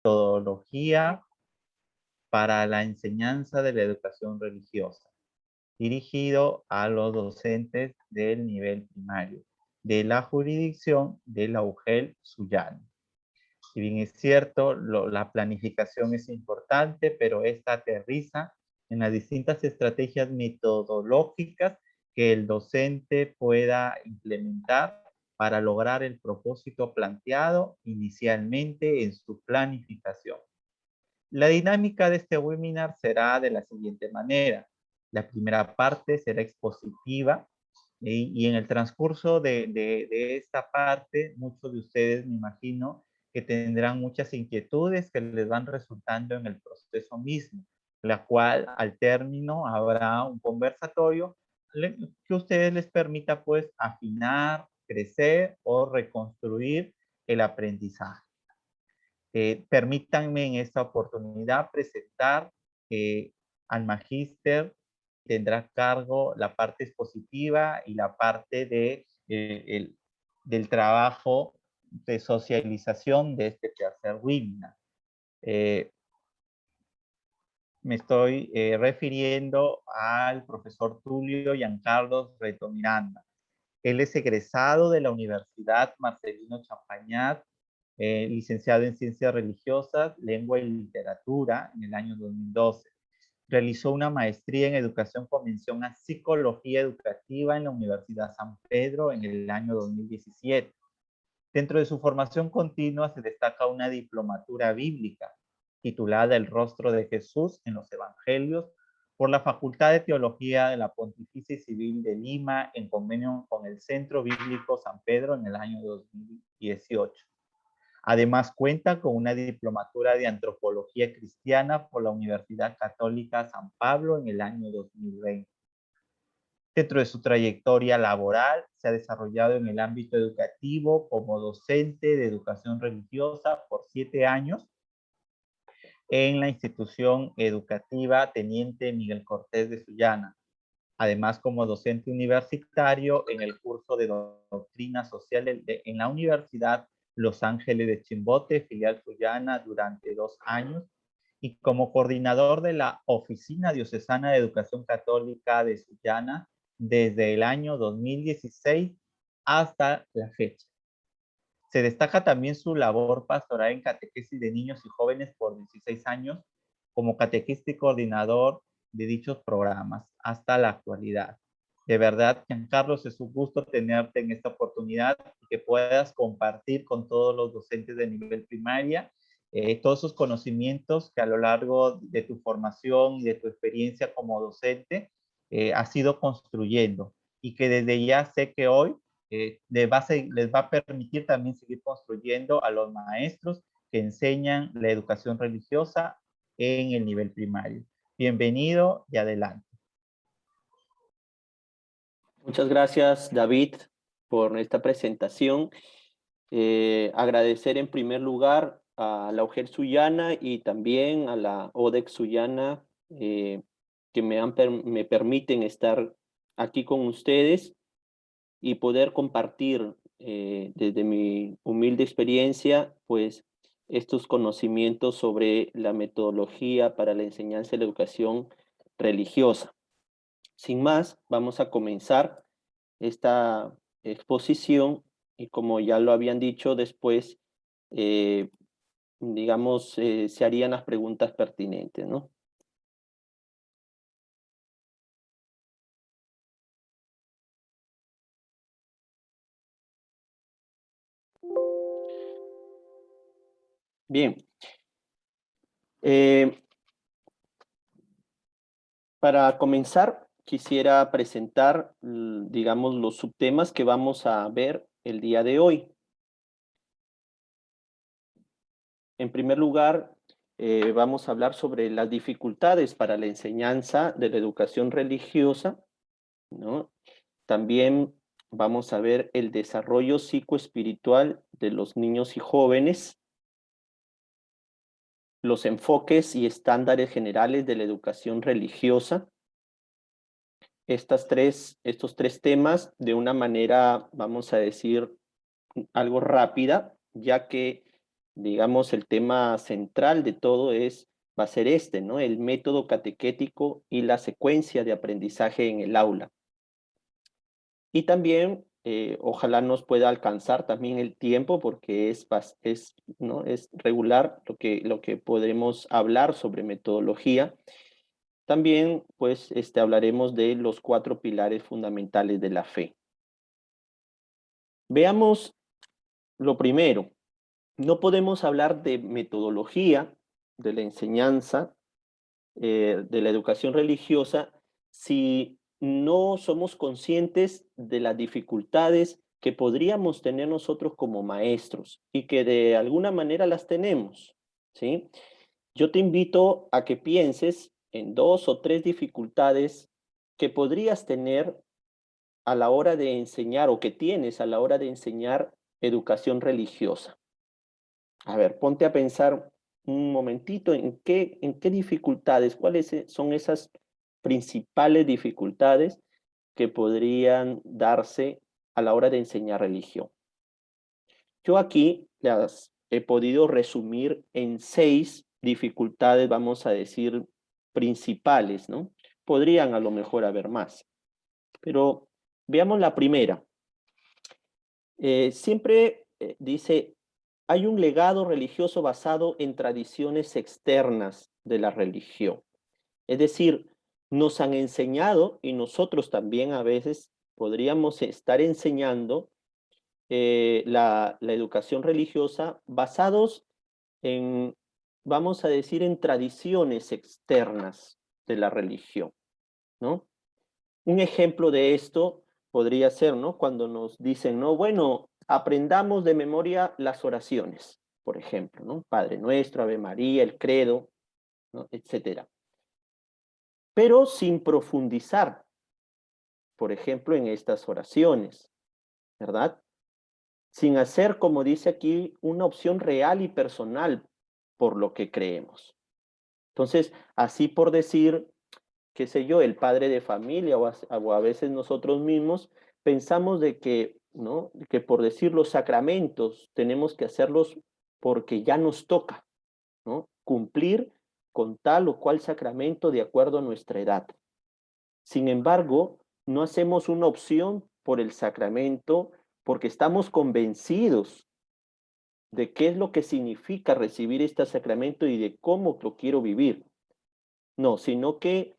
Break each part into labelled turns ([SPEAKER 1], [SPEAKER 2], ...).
[SPEAKER 1] metodología para la enseñanza de la educación religiosa, dirigido a los docentes del nivel primario, de la jurisdicción de la UGEL Sullana. Si bien es cierto, la planificación es importante, pero esta aterriza en las distintas estrategias metodológicas que el docente pueda implementar para lograr el propósito planteado inicialmente en su planificación. La dinámica de este webinar será de la siguiente manera. La primera parte será expositiva y en el transcurso de esta parte, muchos de ustedes, me imagino, que tendrán muchas inquietudes que les van resultando en el proceso mismo, la cual al término habrá un conversatorio que a ustedes les permita pues afinar, crecer o reconstruir el aprendizaje. Permítanme en esta oportunidad presentar al magíster. Tendrá a cargo la parte expositiva y la parte del trabajo de socialización de este tercer webinar. Me estoy refiriendo al profesor Tulio Giancarlos Reto Miranda. Él es egresado de la Universidad Marcelino Champagnat, licenciado en Ciencias Religiosas, Lengua y Literatura en el año 2012. Realizó una maestría en Educación con mención a Psicología Educativa en la Universidad San Pedro en el año 2017. Dentro de su formación continua se destaca una diplomatura bíblica titulada El rostro de Jesús en los Evangelios por la Facultad de Teología de la Pontificia Civil de Lima en convenio con el Centro Bíblico San Pedro en el año 2018. Además cuenta con una diplomatura de Antropología Cristiana por la Universidad Católica San Pablo en el año 2020. Dentro de su trayectoria laboral, se ha desarrollado en el ámbito educativo como docente de educación religiosa por 7 años en la institución educativa Teniente Miguel Cortés de Sullana. Además, como docente universitario en el curso de Doctrina Social en la Universidad Los Ángeles de Chimbote, filial Sullana, durante 2 años, y como coordinador de la Oficina Diocesana de Educación Católica de Sullana desde el año 2016 hasta la fecha. Se destaca también su labor pastoral en catequesis de niños y jóvenes por 16 años como catequista y coordinador de dichos programas hasta la actualidad. De verdad, Giancarlos, es un gusto tenerte en esta oportunidad y que puedas compartir con todos los docentes de nivel primaria todos esos conocimientos que a lo largo de tu formación y de tu experiencia como docente has ido construyendo y que desde ya sé que hoy les va a permitir también seguir construyendo a los maestros que enseñan la educación religiosa en el nivel primario. Bienvenido y adelante.
[SPEAKER 2] Muchas gracias, David, por esta presentación. Agradecer en primer lugar a la UGEL Sullana y también a la ODEC Sullana que me permiten estar aquí con ustedes y poder compartir desde mi humilde experiencia, pues, estos conocimientos sobre la metodología para la enseñanza de la educación religiosa. Sin más, vamos a comenzar esta exposición y como ya lo habían dicho, después, digamos, se harían las preguntas pertinentes, ¿no? Bien. Para comenzar, quisiera presentar, digamos, los subtemas que vamos a ver el día de hoy. En primer lugar, vamos a hablar sobre las dificultades para la enseñanza de la educación religiosa, ¿no? También vamos a ver el desarrollo psicoespiritual de los niños y jóvenes, los enfoques y estándares generales de la educación religiosa. Estos tres temas de una manera, vamos a decir, algo rápida, ya que digamos, el tema central de todo va a ser este, ¿no? El método catequético y la secuencia de aprendizaje en el aula. Y también, ojalá nos pueda alcanzar también el tiempo, porque ¿no? Es regular lo que podremos hablar sobre metodología. También, pues, hablaremos de los 4 pilares fundamentales de la fe. Veamos lo primero. No podemos hablar de metodología, de la enseñanza, de la educación religiosa, si no somos conscientes de las dificultades que podríamos tener nosotros como maestros y que de alguna manera las tenemos, ¿sí? Yo te invito a que pienses en 2 o 3 dificultades que podrías tener a la hora de enseñar o que tienes a la hora de enseñar educación religiosa. A ver, ponte a pensar un momentito en qué dificultades, cuáles son esas principales dificultades que podrían darse a la hora de enseñar religión. Yo aquí las he podido resumir en 6 dificultades, vamos a decir, principales, ¿no? Podrían a lo mejor haber más, pero veamos la primera. Siempre dice, hay un legado religioso basado en tradiciones externas de la religión. Es decir, nos han enseñado y nosotros también a veces podríamos estar enseñando la educación religiosa basados en, vamos a decir, en tradiciones externas de la religión, ¿no? Un ejemplo de esto podría ser, ¿no? Cuando nos dicen, ¿no? Bueno, aprendamos de memoria las oraciones, por ejemplo, ¿no? Padre Nuestro, Ave María, el Credo, ¿no? Etcétera. Pero sin profundizar, por ejemplo, en estas oraciones, ¿verdad? Sin hacer, como dice aquí, una opción real y personal por lo que creemos. Entonces, así por decir, qué sé yo, el padre de familia o a veces nosotros mismos pensamos de que, ¿no? Que por decir los sacramentos tenemos que hacerlos porque ya nos toca, ¿no? Cumplir con tal o cual sacramento de acuerdo a nuestra edad. Sin embargo, no hacemos una opción por el sacramento porque estamos convencidos de qué es lo que significa recibir este sacramento y de cómo lo quiero vivir. No, sino que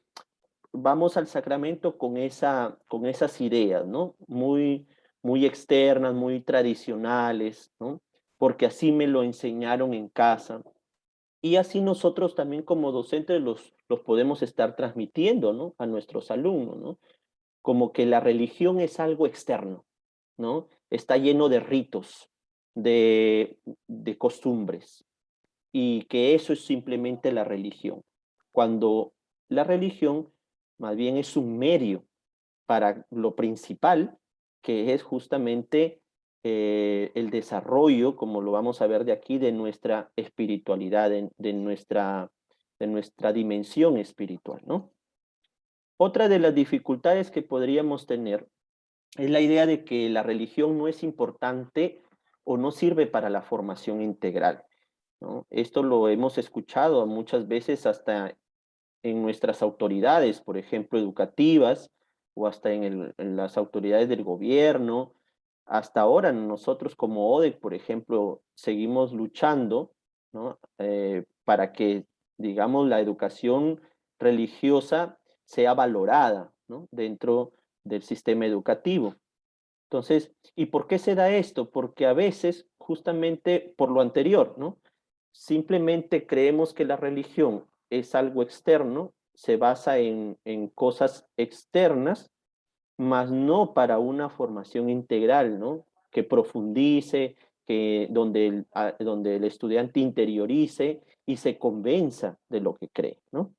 [SPEAKER 2] vamos al sacramento con esas ideas, ¿no? Muy externas, muy tradicionales, ¿no? Porque así me lo enseñaron en casa. Y así nosotros también como docentes los podemos estar transmitiendo, ¿no? A nuestros alumnos, ¿no? Como que la religión es algo externo, ¿no? Está lleno de ritos, de, de costumbres, y que eso es simplemente la religión. Cuando la religión más bien es un medio para lo principal, que es justamente el desarrollo, como lo vamos a ver de aquí, de nuestra espiritualidad, de nuestra dimensión espiritual, ¿no? Otra de las dificultades que podríamos tener es la idea de que la religión no es importante o no sirve para la formación integral, ¿no? Esto lo hemos escuchado muchas veces hasta en nuestras autoridades, por ejemplo, educativas, o hasta en las autoridades del gobierno. Hasta ahora nosotros como ODEC, por ejemplo, seguimos luchando, ¿no? Para que, digamos, la educación religiosa sea valorada, ¿no? Dentro del sistema educativo. Entonces, ¿y por qué se da esto? Porque a veces, justamente por lo anterior, ¿no? Simplemente creemos que la religión es algo externo, se basa en cosas externas, mas no para una formación integral, ¿no? Que profundice, donde el estudiante interiorice y se convenza de lo que cree, ¿no?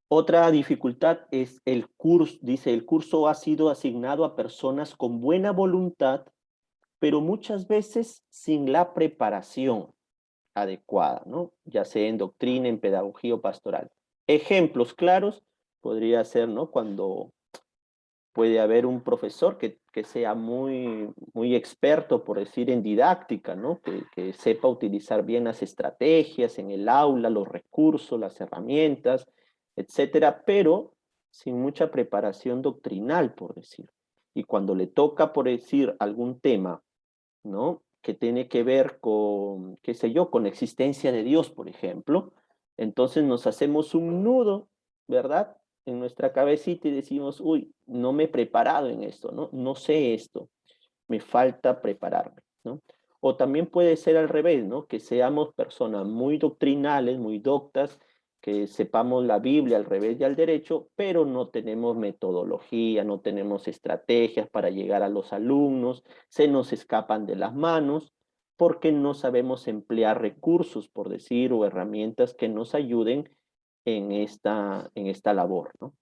[SPEAKER 2] Otra dificultad es el curso, dice, el curso ha sido asignado a personas con buena voluntad, pero muchas veces sin la preparación adecuada, ¿no? Ya sea en doctrina, en pedagogía o pastoral. Ejemplos claros podría ser, ¿no? Cuando puede haber un profesor que sea muy experto, por decir, en didáctica, ¿no? Que sepa utilizar bien las estrategias en el aula, los recursos, las herramientas, etcétera, pero sin mucha preparación doctrinal, por decir. Y cuando le toca, por decir, algún tema, ¿no? Que tiene que ver con, qué sé yo, con la existencia de Dios, por ejemplo, entonces nos hacemos un nudo, ¿verdad? En nuestra cabecita y decimos, uy, no me he preparado en esto, ¿no? No sé esto, me falta prepararme, ¿no? O también puede ser al revés, ¿no? Que seamos personas muy doctrinales, muy doctas, que sepamos la Biblia al revés y al derecho, pero no tenemos metodología, no tenemos estrategias para llegar a los alumnos, se nos escapan de las manos porque no sabemos emplear recursos, por decir, o herramientas que nos ayuden en esta labor, ¿no?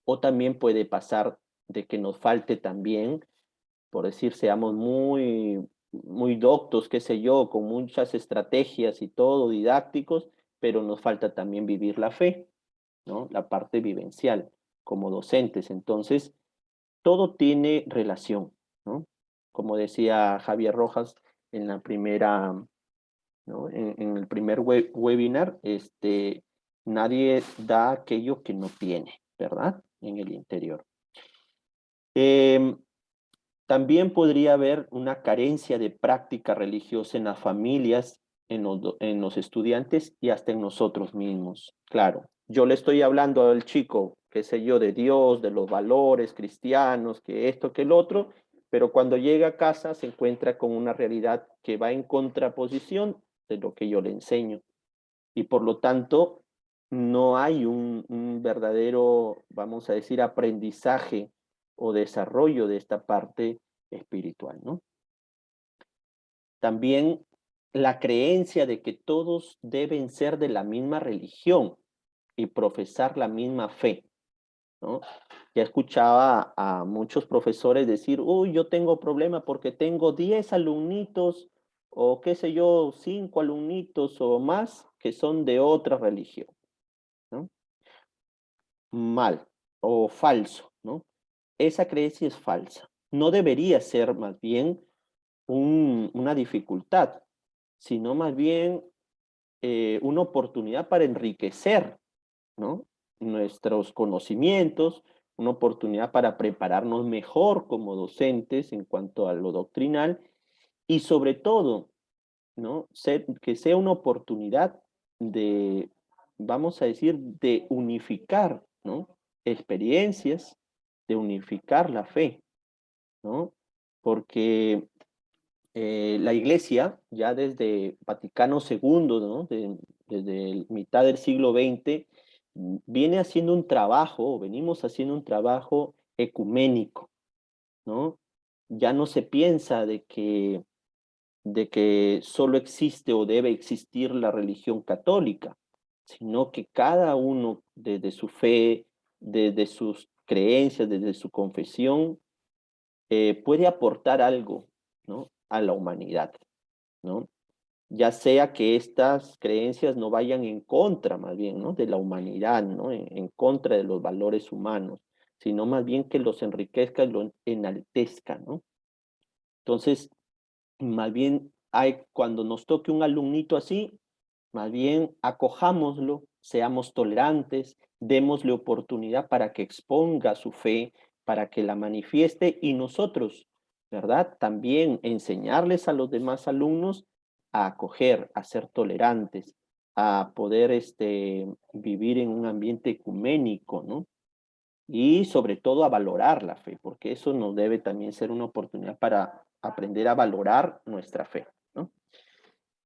[SPEAKER 2] O también puede pasar de que nos falte también, por decir, seamos muy doctos, qué sé yo, con muchas estrategias y todo, didácticos, pero nos falta también vivir la fe, ¿no? La parte vivencial como docentes. Entonces, todo tiene relación, ¿no? Como decía Javier Rojas en la primera, ¿no? En el primer webinar, nadie da aquello que no tiene, ¿verdad? En el interior. También podría haber una carencia de práctica religiosa en las familias, en los estudiantes y hasta en nosotros mismos. Claro, yo le estoy hablando al chico, qué sé yo, de Dios, de los valores cristianos, que esto, que el otro, pero cuando llega a casa se encuentra con una realidad que va en contraposición de lo que yo le enseño. Y por lo tanto, no hay un verdadero, vamos a decir, aprendizaje o desarrollo de esta parte espiritual, ¿no? También la creencia de que todos deben ser de la misma religión y profesar la misma fe, ¿no? Ya escuchaba a muchos profesores decir, uy, yo tengo problema porque tengo 10 alumnitos o qué sé yo, 5 alumnitos o más que son de otra religión, ¿no? Mal o falso, ¿no? Esa creencia es falsa. No debería ser más bien una dificultad, sino más bien una oportunidad para enriquecer, ¿no? Nuestros conocimientos, una oportunidad para prepararnos mejor como docentes en cuanto a lo doctrinal y sobre todo, ¿no? Que sea una oportunidad de, vamos a decir, de unificar, ¿no? Experiencias, de unificar la fe, ¿no? Porque la Iglesia, ya desde Vaticano II, ¿no? Desde mitad del siglo XX, viene haciendo un trabajo, o venimos haciendo un trabajo ecuménico, ¿no? Ya no se piensa de que solo existe o debe existir la religión católica, sino que cada uno desde su fe, desde sus creencias, desde su confesión, puede aportar algo, ¿no? A la humanidad, ¿no? Ya sea que estas creencias no vayan en contra, más bien, ¿no? De la humanidad, ¿no? En contra de los valores humanos, sino más bien que los enriquezca y los enaltezca, ¿no? Entonces, más bien, cuando nos toque un alumnito así, más bien acojámoslo, seamos tolerantes, démosle oportunidad para que exponga su fe, para que la manifieste y nosotros, ¿verdad? También enseñarles a los demás alumnos a acoger, a ser tolerantes, a poder vivir en un ambiente ecuménico, ¿no? Y sobre todo a valorar la fe, porque eso nos debe también ser una oportunidad para aprender a valorar nuestra fe, ¿no?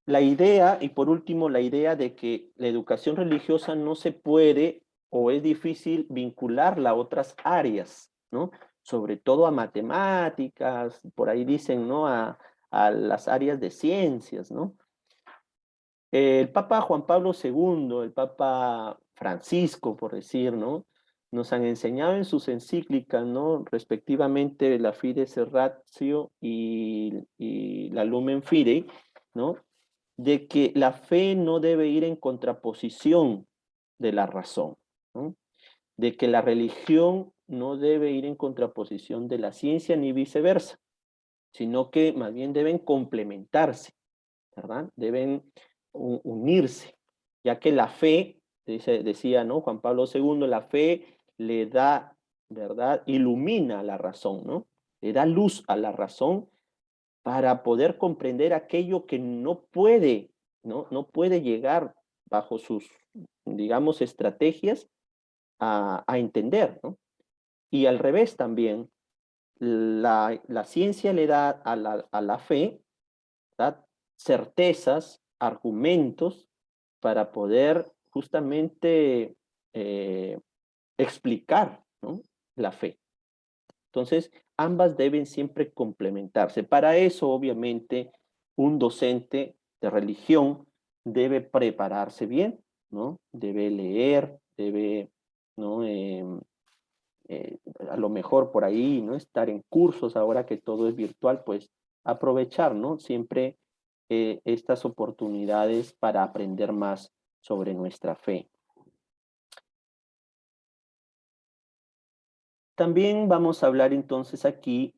[SPEAKER 2] La idea, y por último, la idea de que la educación religiosa no se puede o es difícil vincularla a otras áreas, ¿no? Sobre todo a matemáticas, por ahí dicen, ¿no? A las áreas de ciencias, ¿no? El Papa Juan Pablo II, el Papa Francisco, por decir, ¿no? Nos han enseñado en sus encíclicas, ¿no? Respectivamente, la Fides Ratio y la Lumen Fidei, ¿no? De que la fe no debe ir en contraposición de la razón, ¿no? De que la religión no debe ir en contraposición de la ciencia ni viceversa, sino que más bien deben complementarse, ¿verdad? Deben unirse, ya que la fe, decía, ¿no? Juan Pablo II, la fe le da, ¿verdad? Ilumina la razón, ¿no? Le da luz a la razón para poder comprender aquello que no puede, ¿no? No puede llegar bajo sus, digamos, estrategias a entender, ¿no? Y al revés también, la ciencia le da a la fe, ¿verdad? Certezas, argumentos para poder justamente eh, explicar, ¿no? La fe. Entonces, ambas deben siempre complementarse. Para eso, obviamente, un docente de religión debe prepararse bien, ¿no? Debe leer, debe, ¿no? A lo mejor por ahí, ¿no? Estar en cursos ahora que todo es virtual, pues aprovechar, ¿no? Siempre estas oportunidades para aprender más sobre nuestra fe. También vamos a hablar entonces aquí,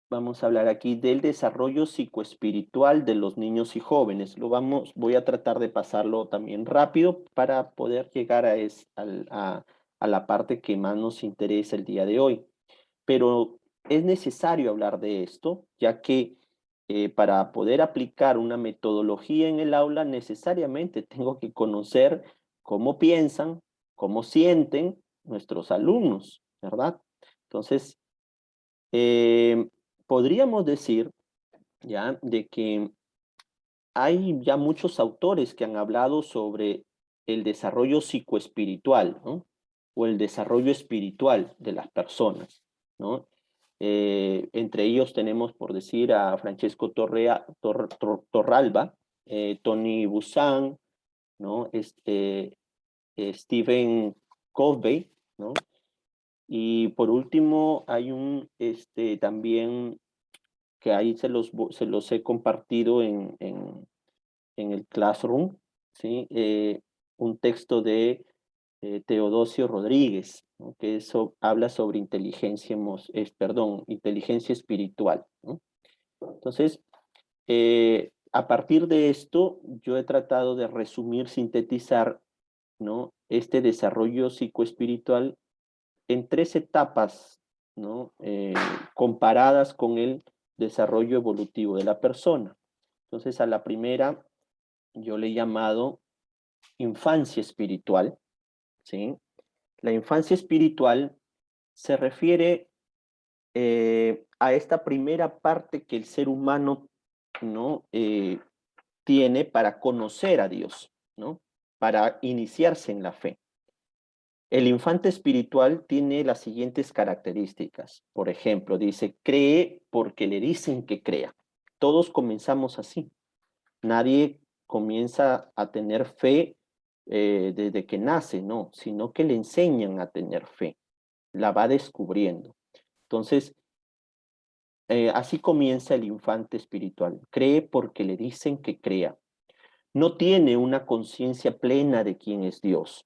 [SPEAKER 2] del desarrollo psicoespiritual de los niños y jóvenes. Voy a tratar de pasarlo también rápido para poder llegar a la parte que más nos interesa el día de hoy. Pero es necesario hablar de esto, ya que para poder aplicar una metodología en el aula, necesariamente tengo que conocer cómo piensan, cómo sienten nuestros alumnos, ¿verdad? Entonces, eh, podríamos decir ya de que hay ya muchos autores que han hablado sobre el desarrollo psicoespiritual, ¿no? O el desarrollo espiritual de las personas, ¿no? Entre ellos tenemos, por decir, a Francesco Torralba, Tony Buzan, ¿no? Stephen Covey, ¿no? Y por último, hay también que ahí se los he compartido en el Classroom, ¿sí? Un texto de Teodosio Rodríguez, ¿no? Que eso habla sobre inteligencia espiritual, ¿no? Entonces, a partir de esto, yo he tratado de resumir, sintetizar, ¿no? Este desarrollo psicoespiritual en 3 etapas, ¿no? Comparadas con el desarrollo evolutivo de la persona. Entonces, a la primera yo le he llamado infancia espiritual, ¿sí? La infancia espiritual se refiere a esta primera parte que el ser humano, ¿no? Tiene para conocer a Dios, ¿no? Para iniciarse en la fe. El infante espiritual tiene las siguientes características. Por ejemplo, dice, cree porque le dicen que crea. Todos comenzamos así. Nadie comienza a tener fe desde que nace, no, sino que le enseñan a tener fe. La va descubriendo. Entonces, así comienza el infante espiritual. Cree porque le dicen que crea. No tiene una conciencia plena de quién es Dios.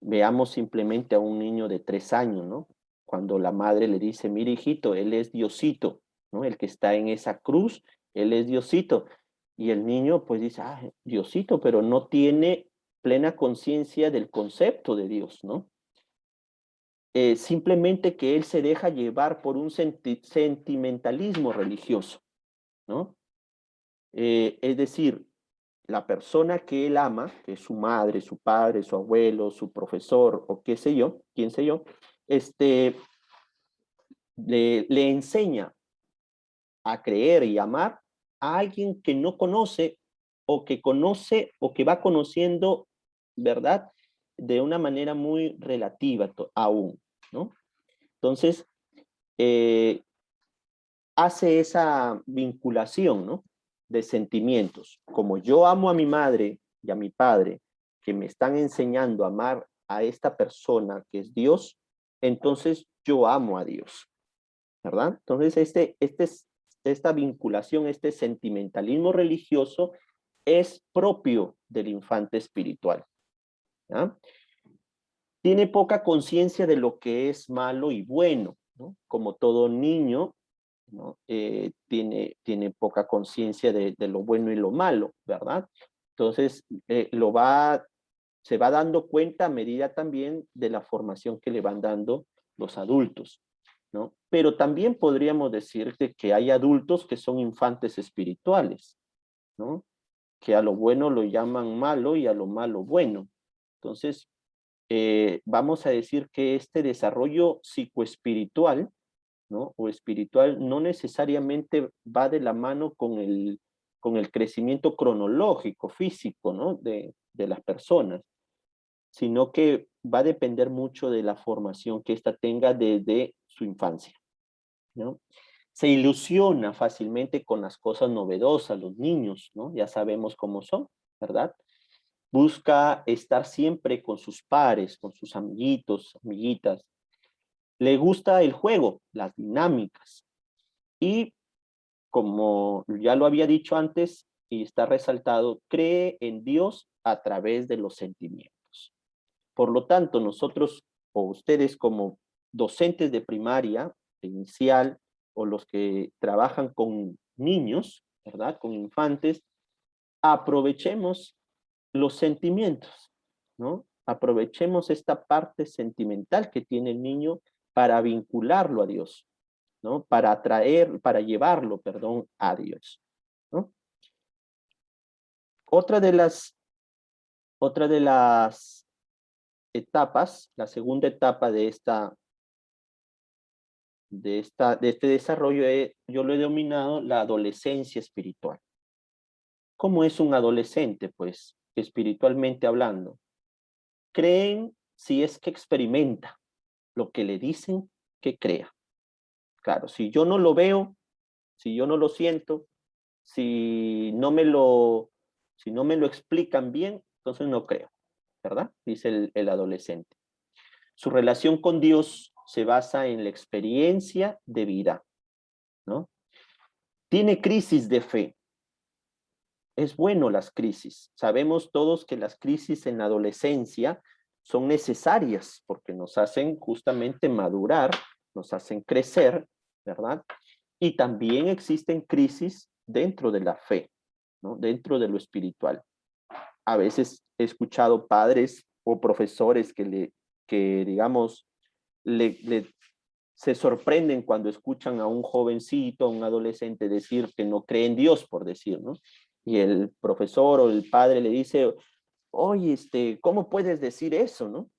[SPEAKER 2] Veamos simplemente a un niño de 3 años, ¿no? Cuando la madre le dice, mire hijito, él es Diosito, ¿no? El que está en esa cruz, él es Diosito. Y el niño pues dice, ah, Diosito, pero no tiene plena conciencia del concepto de Dios, ¿no? Simplemente que él se deja llevar por un sentimentalismo religioso, ¿no? Es decir, la persona que él ama, que es su madre, su padre, su abuelo, su profesor o qué sé yo, quién sé yo, le enseña a creer y amar a alguien que no conoce o que va conociendo, ¿verdad? De una manera muy relativa aún, ¿no? Entonces, hace esa vinculación, ¿no? De sentimientos. Como yo amo a mi madre y a mi padre, que me están enseñando a amar a esta persona que es Dios, entonces yo amo a Dios, ¿verdad? Entonces esta vinculación, este sentimentalismo religioso es propio del infante espiritual, ¿ya? Tiene poca conciencia de lo que es malo y bueno, ¿no? Como todo niño, ¿no? Tiene poca conciencia de lo bueno y lo malo, ¿verdad? Entonces, se va dando cuenta a medida también de la formación que le van dando los adultos, ¿no? Pero también podríamos decir que hay adultos que son infantes espirituales, ¿no? Que a lo bueno lo llaman malo y a lo malo bueno. Entonces, vamos a decir que este desarrollo psicoespiritual, ¿no? O espiritual no necesariamente va de la mano con el crecimiento cronológico, físico, ¿no? De las personas, sino que va a depender mucho de la formación que ésta tenga desde su infancia, ¿no? Se ilusiona fácilmente con las cosas novedosas, los niños, ¿no? Ya sabemos cómo son, ¿verdad? Busca estar siempre con sus pares, con sus amiguitos, amiguitas. Le gusta el juego, las dinámicas. Y como ya lo había dicho antes y está resaltado, cree en Dios a través de los sentimientos. Por lo tanto, nosotros o ustedes como docentes de primaria, de inicial, o los que trabajan con niños, ¿verdad? Con infantes, aprovechemos los sentimientos, ¿no? Aprovechemos esta parte sentimental que tiene el niño para vincularlo a Dios, ¿no? Para llevarlo, perdón, a Dios, ¿no? Otra de las, otra de las etapas, la segunda etapa de este desarrollo, yo lo he denominado la adolescencia espiritual. ¿Cómo es un adolescente? Pues, espiritualmente hablando, creen si es que experimenta lo que le dicen que crea. Claro, si yo no lo veo, si yo no lo siento, si no me lo, si no me lo explican bien, entonces no creo, ¿verdad? Dice el adolescente. Su relación con Dios se basa en la experiencia de vida, ¿no? Tiene crisis de fe. Es bueno las crisis. Sabemos todos que las crisis en la adolescencia son necesarias porque nos hacen justamente madurar, nos hacen crecer, ¿verdad? Y también existen crisis dentro de la fe, ¿no? Dentro de lo espiritual. A veces he escuchado padres o profesores que digamos, se sorprenden cuando escuchan a un jovencito, a un adolescente decir que no cree en Dios, por decir, ¿no? Y el profesor o el padre le dice, oye, ¿cómo puedes decir eso, no?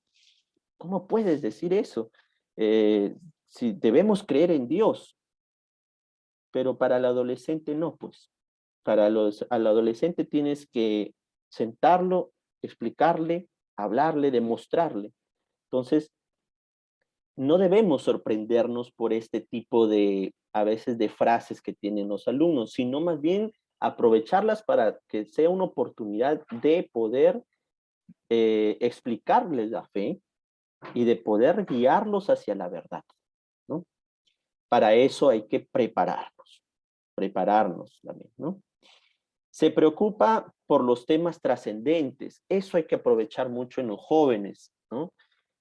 [SPEAKER 2] ¿Cómo puedes decir eso? Si debemos creer en Dios, pero para el adolescente no, pues. Al adolescente tienes que sentarlo, explicarle, hablarle, demostrarle. Entonces, no debemos sorprendernos por este tipo de, a veces, de frases que tienen los alumnos, sino más bien aprovecharlas para que sea una oportunidad de poder explicarles la fe y de poder guiarlos hacia la verdad, ¿no? Para eso hay que prepararnos también, ¿no? Se preocupa por los temas trascendentes, eso hay que aprovechar mucho en los jóvenes, ¿no?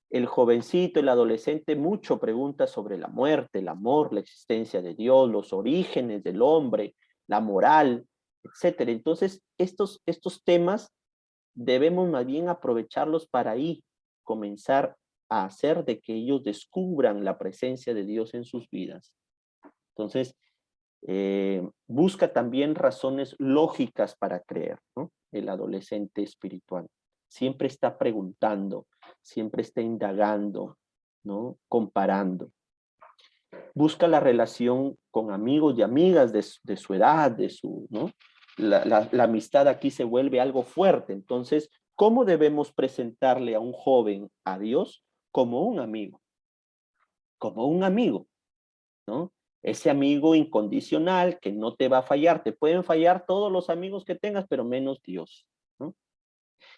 [SPEAKER 2] El jovencito, el adolescente, mucho pregunta sobre la muerte, el amor, la existencia de Dios, los orígenes del hombre, la moral, etcétera. Entonces, estos temas debemos más bien aprovecharlos para ahí comenzar a hacer de que ellos descubran la presencia de Dios en sus vidas. Entonces, busca también razones lógicas para creer, ¿no? El adolescente espiritual. Siempre está preguntando, siempre está indagando, ¿no? Comparando. Busca la relación con amigos y amigas de su edad, ¿no? La amistad aquí se vuelve algo fuerte. Entonces, ¿cómo debemos presentarle a un joven a Dios? Como un amigo. Como un amigo, ¿no? Ese amigo incondicional que no te va a fallar. Te pueden fallar todos los amigos que tengas, pero menos Dios, ¿no?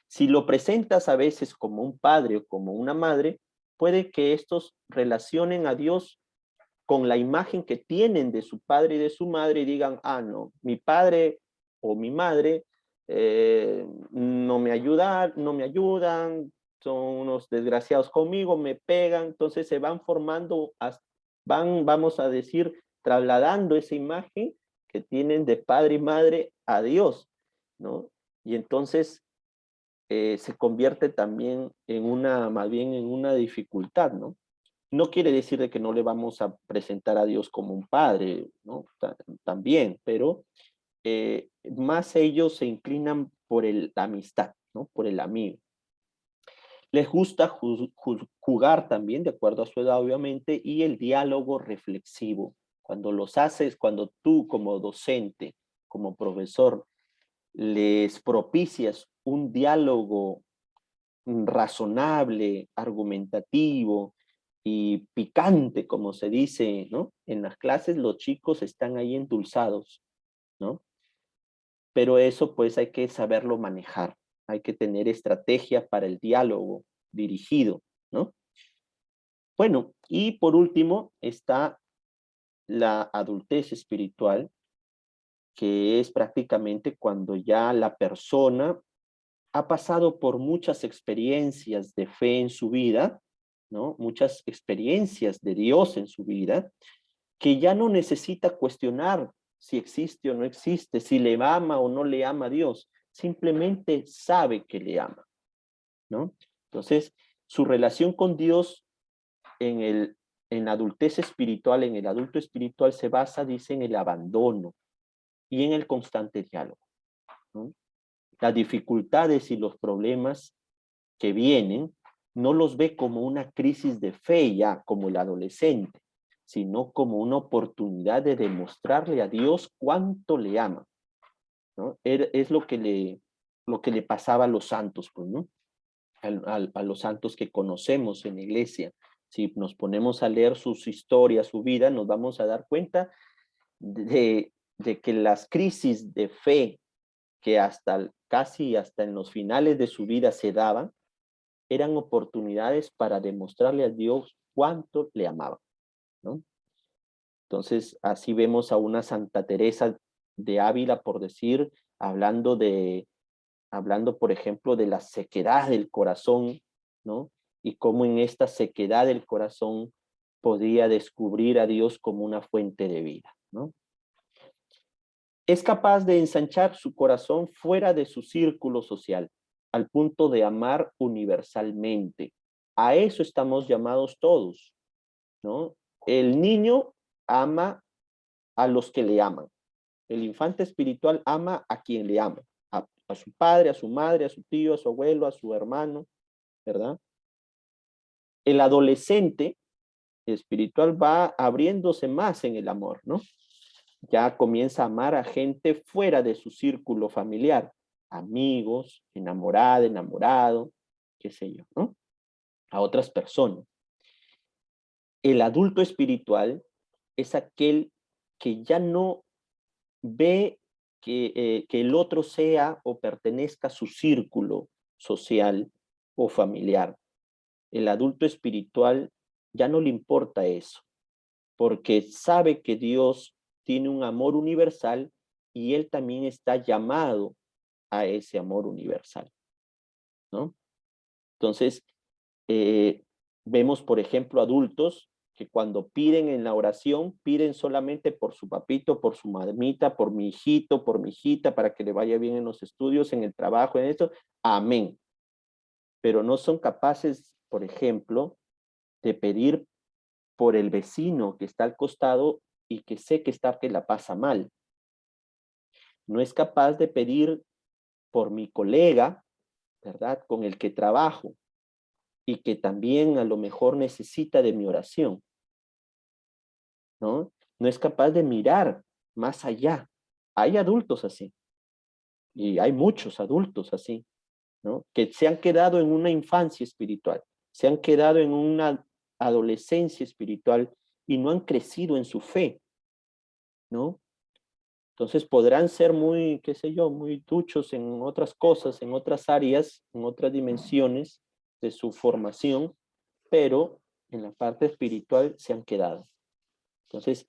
[SPEAKER 2] Si lo presentas a veces como un padre o como una madre, puede que estos relacionen a Dios con la imagen que tienen de su padre y de su madre y digan, ah, no, mi padre o mi madre no me ayudan, son unos desgraciados conmigo, me pegan, entonces se van formando, vamos a decir, trasladando esa imagen que tienen de padre y madre a Dios, ¿no? Y entonces se convierte también en más bien en una dificultad, ¿no? No quiere decir de que no le vamos a presentar a Dios como un padre, ¿no? También, pero más ellos se inclinan por la amistad, ¿no? Por el amigo. Les gusta jugar también, de acuerdo a su edad, obviamente, y el diálogo reflexivo. Cuando los haces, cuando tú como docente, como profesor, les propicias un diálogo razonable, argumentativo y picante, como se dice, ¿no? En las clases los chicos están ahí endulzados, ¿no? Pero eso pues hay que saberlo manejar, hay que tener estrategia para el diálogo dirigido, ¿no? Bueno, y por último está la adultez espiritual, que es prácticamente cuando ya la persona ha pasado por muchas experiencias de fe en su vida, ¿no? Muchas experiencias de Dios en su vida, que ya no necesita cuestionar si existe o no existe, si le ama o no le ama a Dios, simplemente sabe que le ama, ¿no? Entonces, su relación con Dios en la adultez espiritual, en el adulto espiritual, se basa, dice, en el abandono y en el constante diálogo, ¿no? Las dificultades y los problemas que vienen, no los ve como una crisis de fe ya, como el adolescente, sino como una oportunidad de demostrarle a Dios cuánto le ama, ¿no? Es lo que le pasaba a los santos, pues, ¿no? A los santos que conocemos en la iglesia. Si nos ponemos a leer sus historias, su vida, nos vamos a dar cuenta de que las crisis de fe que casi hasta en los finales de su vida se daban, eran oportunidades para demostrarle a Dios cuánto le amaba, ¿no? Entonces, así vemos a una Santa Teresa de Ávila, por decir, hablando, por ejemplo, de la sequedad del corazón, ¿no? Y cómo en esta sequedad del corazón podía descubrir a Dios como una fuente de vida, ¿no? Es capaz de ensanchar su corazón fuera de su círculo social, al punto de amar universalmente. A eso estamos llamados todos, ¿no? El niño ama a los que le aman. El infante espiritual ama a quien le ama. A su padre, a su madre, a su tío, a su abuelo, a su hermano, ¿verdad? El adolescente espiritual va abriéndose más en el amor, ¿no? Ya comienza a amar a gente fuera de su círculo familiar, amigos, enamorada, enamorado, qué sé yo, ¿no? A otras personas. El adulto espiritual es aquel que ya no ve que el otro sea o pertenezca a su círculo social o familiar. El adulto espiritual ya no le importa eso, porque sabe que Dios tiene un amor universal y él también está llamado a ese amor universal, ¿no? Entonces, vemos, por ejemplo, adultos que cuando piden en la oración, piden solamente por su papito, por su mamita, por mi hijito, por mi hijita, para que le vaya bien en los estudios, en el trabajo, en esto. Amén. Pero no son capaces, por ejemplo, de pedir por el vecino que está al costado y que sé que la pasa mal. No es capaz de pedir por mi colega, ¿verdad? Con el que trabajo y que también a lo mejor necesita de mi oración, ¿no? No es capaz de mirar más allá. Hay adultos así, y hay muchos adultos así, ¿no? Que se han quedado en una infancia espiritual, se han quedado en una adolescencia espiritual y no han crecido en su fe, ¿no? Entonces podrán ser muy, qué sé yo, muy duchos en otras cosas, en otras áreas, en otras dimensiones de su formación, pero en la parte espiritual se han quedado. Entonces,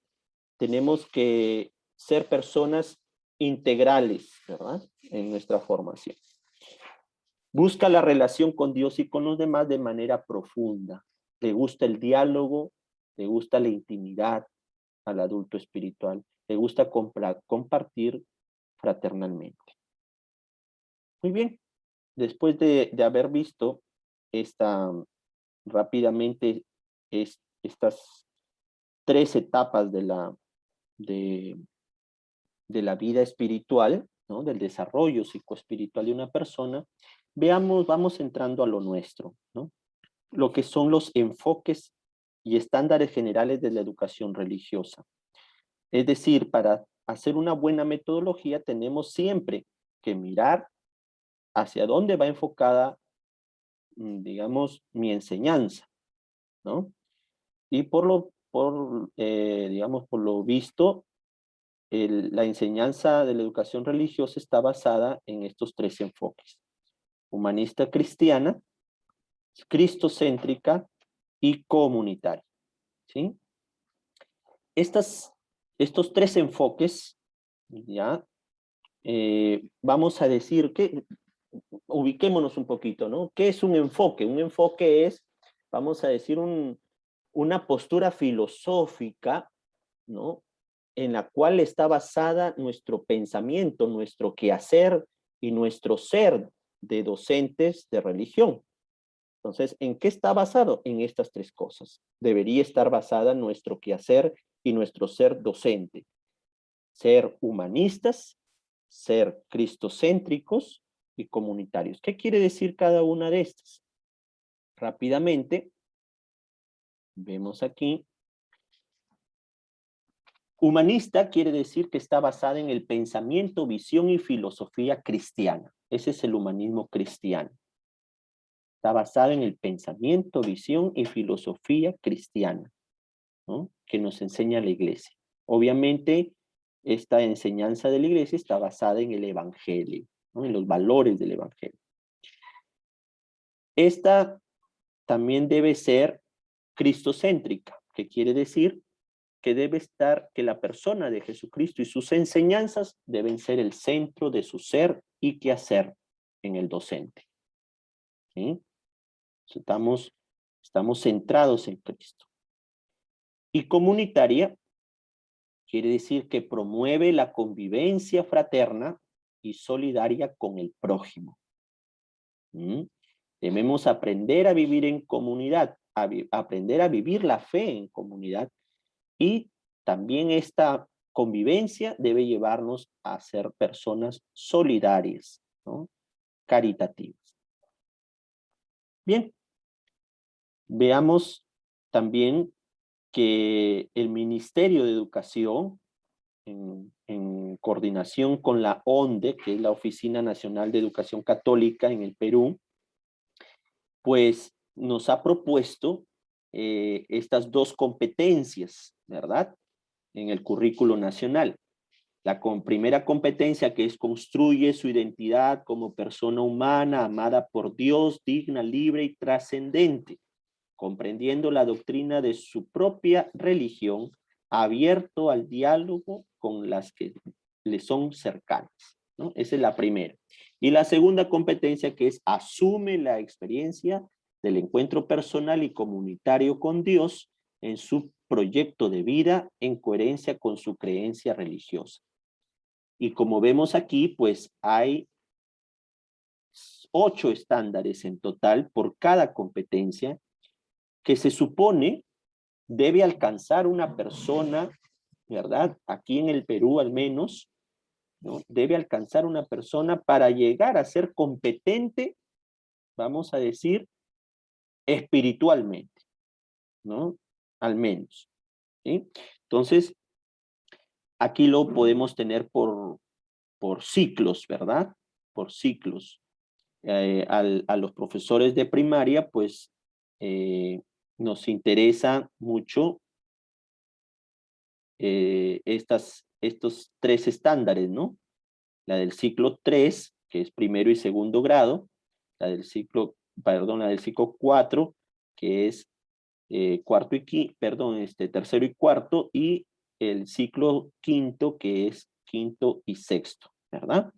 [SPEAKER 2] tenemos que ser personas integrales, ¿verdad? En nuestra formación. Busca la relación con Dios y con los demás de manera profunda. Le gusta el diálogo, le gusta la intimidad al adulto espiritual, le gusta compartir fraternalmente. Muy bien, después de haber visto rápidamente estas 3 etapas de la vida espiritual, ¿no? Del desarrollo psicoespiritual de una persona, vamos entrando a lo nuestro, ¿no? Lo que son los enfoques y estándares generales de la educación religiosa. Es decir, para hacer una buena metodología tenemos siempre que mirar hacia dónde va enfocada, digamos, mi enseñanza, ¿no? Y digamos, por lo visto, la enseñanza de la educación religiosa está basada en estos 3 enfoques: humanista cristiana, cristocéntrica y comunitaria, ¿sí? Estos 3 enfoques, ya, vamos a decir que, ubiquémonos un poquito, ¿no? ¿Qué es un enfoque? Un enfoque es, vamos a decir, una postura filosófica, ¿no? En la cual está basada nuestro pensamiento, nuestro quehacer y nuestro ser de docentes de religión. Entonces, ¿en qué está basado? En estas 3 cosas. Debería estar basada nuestro quehacer y nuestro ser docente. Ser humanistas, ser cristocéntricos y comunitarios. ¿Qué quiere decir cada una de estas? Rápidamente, vemos aquí. Humanista quiere decir que está basada en el pensamiento, visión y filosofía cristiana. Ese es el humanismo cristiano. Está basada en el pensamiento, visión y filosofía cristiana, ¿no? Que nos enseña la iglesia. Obviamente, esta enseñanza de la iglesia está basada en el evangelio, ¿no? En los valores del evangelio. Esta también debe ser cristocéntrica, que quiere decir que la persona de Jesucristo y sus enseñanzas deben ser el centro de su ser y quehacer en el docente, ¿sí? Estamos centrados en Cristo. Y comunitaria quiere decir que promueve la convivencia fraterna y solidaria con el prójimo. Debemos aprender a vivir en comunidad, aprender a vivir la fe en comunidad, y también esta convivencia debe llevarnos a ser personas solidarias, ¿no? Caritativas. Bien, veamos también que el Ministerio de Educación, en coordinación con la ONDE, que es la Oficina Nacional de Educación Católica en el Perú, pues nos ha propuesto estas 2 competencias, ¿verdad? En el currículo nacional. La primera competencia, que es construye su identidad como persona humana, amada por Dios, digna, libre y trascendente, comprendiendo la doctrina de su propia religión, abierto al diálogo con las que le son cercanas, ¿no? Esa es la primera. Y la segunda competencia, que es asume la experiencia del encuentro personal y comunitario con Dios en su proyecto de vida en coherencia con su creencia religiosa. Y como vemos aquí, pues hay 8 estándares en total por cada competencia que se supone debe alcanzar una persona, ¿verdad? Aquí en el Perú al menos, ¿no? Debe alcanzar una persona para llegar a ser competente, vamos a decir, espiritualmente, ¿no? Al menos, ¿sí? Entonces, aquí lo podemos tener por ciclos, ¿verdad? Por ciclos. A los profesores de primaria, pues, nos interesa mucho estos 3 estándares, ¿no? La del ciclo 3, que es primero y segundo grado, la del ciclo 4, que es tercero y cuarto, y el ciclo quinto, que es quinto y sexto, ¿verdad?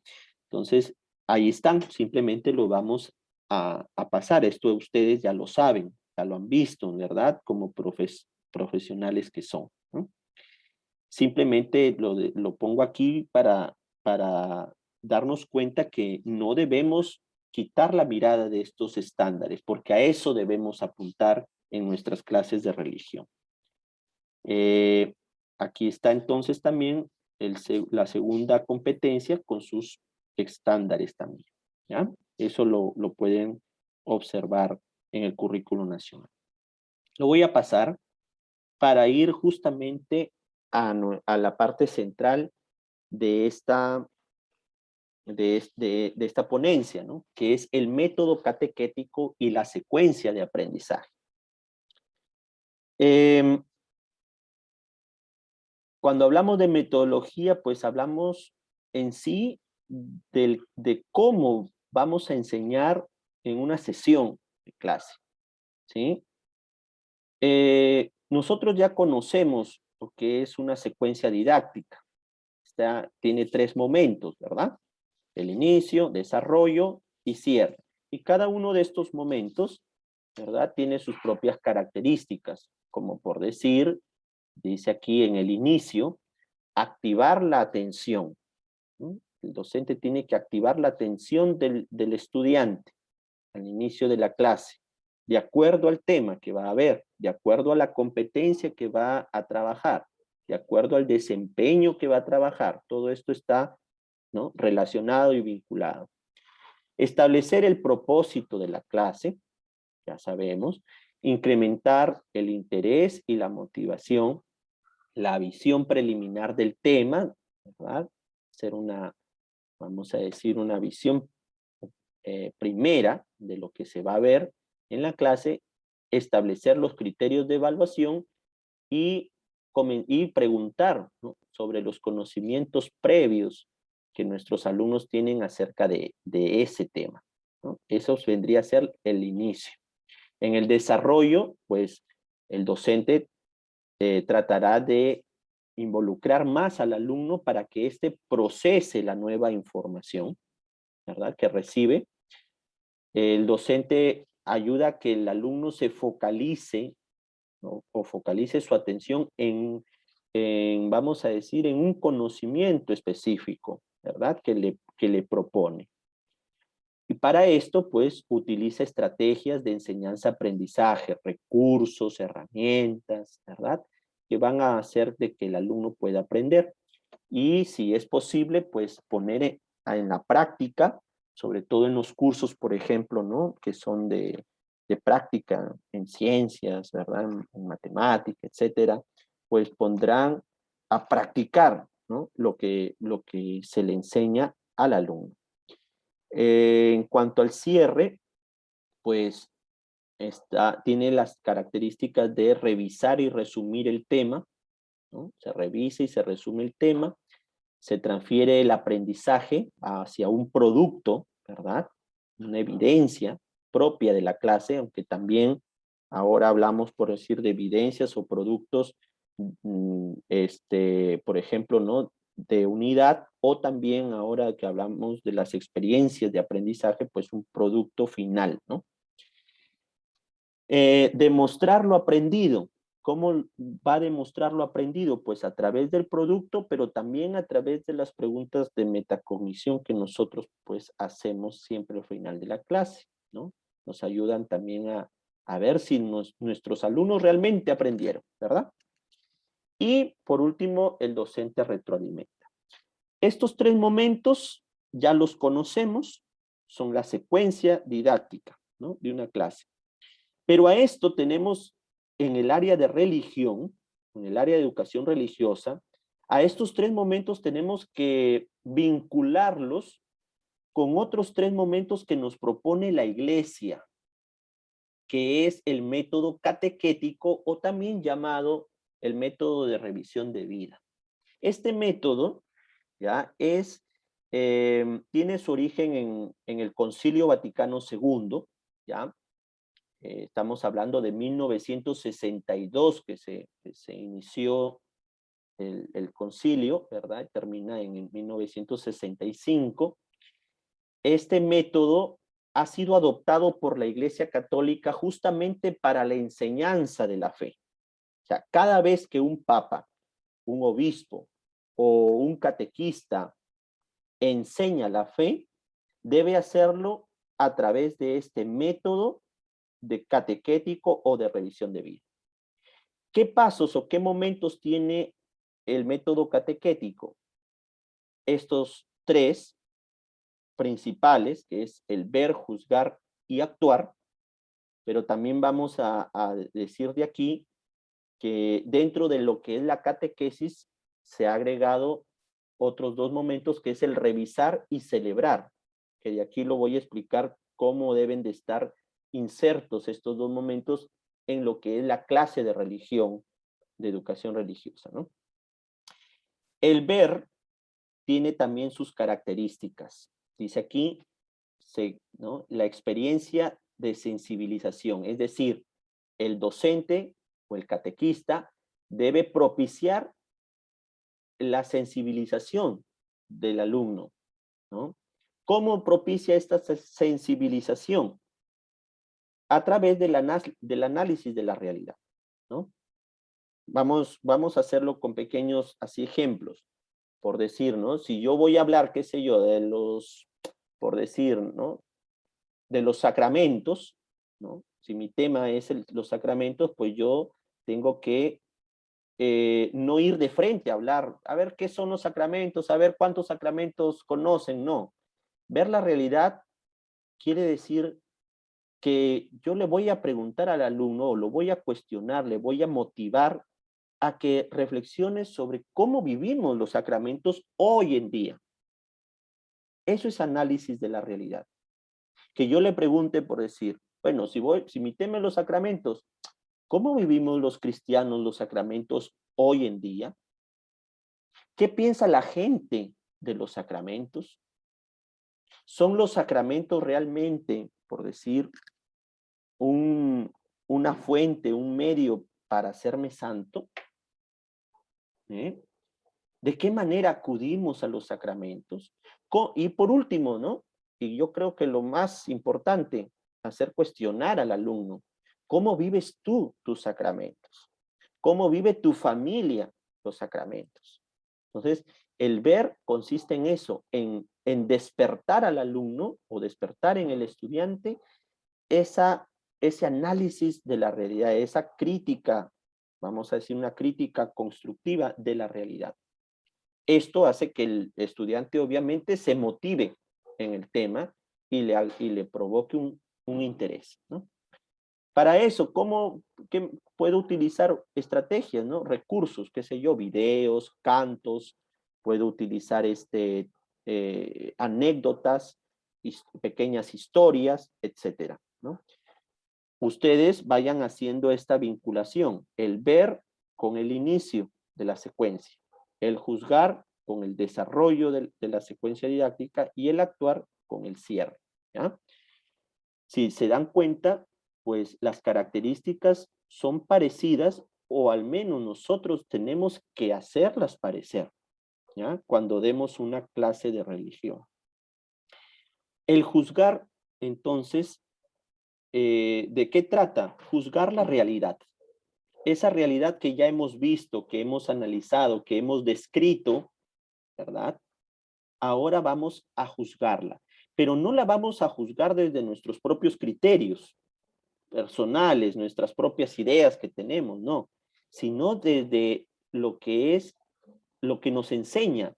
[SPEAKER 2] Entonces, ahí están, simplemente lo vamos a pasar. Esto ustedes ya lo saben, ya lo han visto, ¿verdad? Como profesionales que son, ¿no? Simplemente lo pongo aquí para darnos cuenta que no debemos quitar la mirada de estos estándares, porque a eso debemos apuntar en nuestras clases de religión. Aquí está entonces también la segunda competencia con sus estándares también, ¿ya? Eso lo pueden observar en el currículo nacional. Lo voy a pasar para ir justamente a la parte central de esta, de esta ponencia, ¿no? Que es el método catequético y la secuencia de aprendizaje. Cuando hablamos de metodología, pues hablamos en sí de cómo vamos a enseñar en una sesión de clase, ¿sí? Nosotros ya conocemos lo que es una secuencia didáctica. Tiene 3 momentos, ¿verdad? El inicio, desarrollo y cierre. Y cada uno de estos momentos, ¿verdad? Tiene sus propias características, como por decir, dice aquí en el inicio, activar la atención, ¿no? El docente tiene que activar la atención del estudiante al inicio de la clase, de acuerdo al tema que va a haber, de acuerdo a la competencia que va a trabajar, de acuerdo al desempeño que va a trabajar. Todo esto está, ¿no?, relacionado y vinculado. Establecer el propósito de la clase, ya sabemos. Incrementar el interés y la motivación. La visión preliminar del tema, ¿verdad? Hacer una, vamos a decir, una visión primera de lo que se va a ver en la clase. Establecer los criterios de evaluación y preguntar, ¿no?, sobre los conocimientos previos que nuestros alumnos tienen acerca de ese tema, ¿no? Eso vendría a ser el inicio. En el desarrollo, pues, el docente tratará de involucrar más al alumno para que éste procese la nueva información, ¿verdad?, que recibe. El docente ayuda a que el alumno se focalice, ¿no?, o focalice su atención vamos a decir, en un conocimiento específico, ¿verdad?, que le propone. Y para esto, pues, utiliza estrategias de enseñanza-aprendizaje, recursos, herramientas, ¿verdad?, que van a hacer de que el alumno pueda aprender. Y si es posible, pues, poner en la práctica, sobre todo en los cursos, por ejemplo, ¿no?, que son de práctica en ciencias, ¿verdad?, en matemática, etcétera, pues pondrán a practicar, ¿no?, lo que se le enseña al alumno. En cuanto al cierre, pues tiene las características de revisar y resumir el tema, ¿no? Se revisa y se resume el tema, se transfiere el aprendizaje hacia un producto, ¿verdad?, una evidencia propia de la clase, aunque también ahora hablamos, por decir, de evidencias o productos, por ejemplo, ¿no?, de unidad, o también ahora que hablamos de las experiencias de aprendizaje, pues un producto final, ¿no? Demostrar lo aprendido. ¿Cómo va a demostrar lo aprendido? Pues a través del producto, pero también a través de las preguntas de metacognición que nosotros pues hacemos siempre al final de la clase, ¿no? Nos ayudan también a ver si nuestros alumnos realmente aprendieron, ¿verdad? Y por último, el docente retroalimenta. Estos 3 momentos ya los conocemos, son la secuencia didáctica, ¿no?, de una clase. Pero a esto tenemos en el área de religión, en el área de educación religiosa, a estos 3 momentos tenemos que vincularlos con otros 3 momentos que nos propone la Iglesia, que es el método catequético o también llamado el método de revisión de vida. Este método, ¿ya?, tiene su origen en el Concilio Vaticano II, ¿ya? Estamos hablando de 1962 que se inició el concilio, ¿verdad? Termina en 1965. Este método ha sido adoptado por la Iglesia Católica justamente para la enseñanza de la fe. O sea, cada vez que un papa, un obispo o un catequista enseña la fe, debe hacerlo a través de este método de catequético o de revisión de vida. ¿Qué pasos o qué momentos tiene el método catequético? Estos tres principales, que es el ver, juzgar y actuar, pero también vamos a decir de aquí que dentro de lo que es la catequesis se ha agregado otros dos momentos, que es el revisar y celebrar, que de aquí lo voy a explicar cómo deben de estar insertos estos dos momentos en lo que es la clase de religión, de educación religiosa, ¿no? El ver tiene también sus características. Dice aquí, ¿no? La experiencia de sensibilización, es decir, el docente o el catequista debe propiciar la sensibilización del alumno, ¿no? ¿Cómo propicia esta sensibilización? A través del análisis de la realidad, ¿no? Vamos a hacerlo con pequeños así ejemplos, por decir, ¿no? Si yo voy a hablar, qué sé yo, de los, por decir, ¿no? De los sacramentos, ¿no? Si mi tema es los sacramentos, pues yo tengo que no ir de frente a hablar, a ver qué son los sacramentos, a ver cuántos sacramentos conocen, no. Ver la realidad quiere decir que yo le voy a preguntar al alumno, o lo voy a cuestionar, le voy a motivar a que reflexione sobre cómo vivimos los sacramentos hoy en día. Eso es análisis de la realidad. Que yo le pregunte por decir, bueno, si mi tema es los sacramentos, ¿cómo vivimos los cristianos los sacramentos hoy en día? ¿Qué piensa la gente de los sacramentos? ¿Son los sacramentos realmente, por decir, una fuente, un medio para hacerme santo? ¿Eh? ¿De qué manera acudimos a los sacramentos? Y por último, ¿no? Y yo creo que lo más importante, hacer cuestionar al alumno. ¿Cómo vives tú tus sacramentos? ¿Cómo vive tu familia los sacramentos? Entonces, el ver consiste en eso, en despertar al alumno o despertar en el estudiante ese análisis de la realidad, esa crítica, vamos a decir una crítica constructiva de la realidad. Esto hace que el estudiante obviamente se motive en el tema y le provoque un interés, ¿no? Para eso, ¿qué puedo utilizar estrategias, ¿no? Recursos, qué sé yo, videos, cantos, puedo utilizar anécdotas, pequeñas historias, etcétera, ¿no? Ustedes vayan haciendo esta vinculación, el ver con el inicio de la secuencia, el juzgar con el desarrollo de la secuencia didáctica y el actuar con el cierre, ¿ya? Si se dan cuenta, pues las características son parecidas o al menos nosotros tenemos que hacerlas parecer, ¿ya? Cuando demos una clase de religión. El juzgar, entonces, ¿de qué trata? Juzgar la realidad. Esa realidad que ya hemos visto, que hemos analizado, que hemos descrito, ¿verdad? Ahora vamos a juzgarla, pero no la vamos a juzgar desde nuestros propios criterios personales, nuestras propias ideas que tenemos, no, sino desde lo que es, lo que nos enseña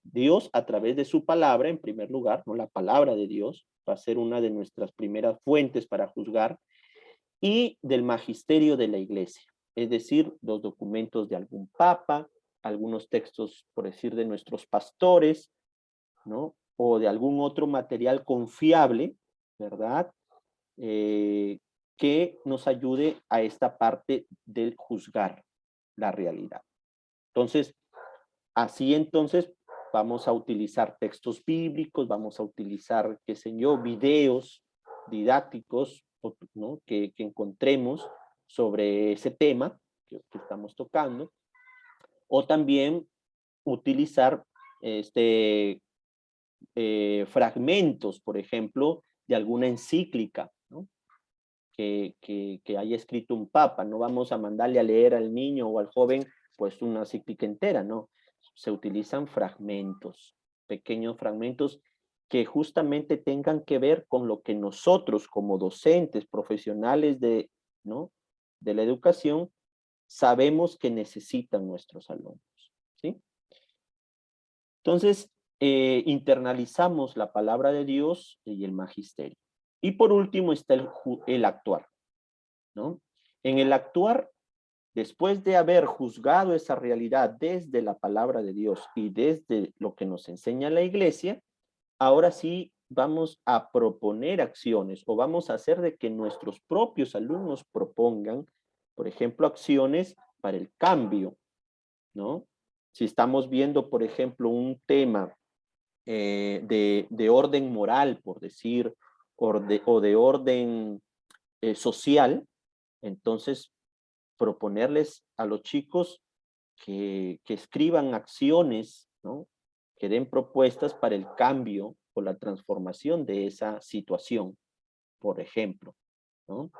[SPEAKER 2] Dios a través de su palabra, en primer lugar, ¿no? La palabra de Dios va a ser una de nuestras primeras fuentes para juzgar, y del magisterio de la iglesia, es decir, los documentos de algún papa, algunos textos, por decir, de nuestros pastores, ¿no? O de algún otro material confiable, ¿verdad? Que nos ayude a esta parte del juzgar la realidad. Entonces, así entonces vamos a utilizar textos bíblicos, vamos a utilizar, qué sé yo, videos didácticos, ¿no? que encontremos sobre ese tema que estamos tocando, o también utilizar fragmentos, por ejemplo, de alguna encíclica, ¿no? que haya escrito un papa. No vamos a mandarle a leer al niño o al joven pues una encíclica entera, no. Se utilizan fragmentos, pequeños fragmentos que justamente tengan que ver con lo que nosotros como docentes, profesionales de, ¿no? de la educación, sabemos que necesitan nuestros alumnos, ¿sí? Entonces, internalizamos la palabra de Dios y el magisterio. Y por último está el actuar, ¿no? En el actuar, después de haber juzgado esa realidad desde la palabra de Dios y desde lo que nos enseña la iglesia, ahora sí vamos a proponer acciones o vamos a hacer de que nuestros propios alumnos propongan, por ejemplo, acciones para el cambio, ¿no? Si estamos viendo, por ejemplo, un tema de orden moral, por decir, o de orden social, entonces proponerles a los chicos que escriban acciones, ¿no? Que den propuestas para el cambio o la transformación de esa situación, por ejemplo, ¿no?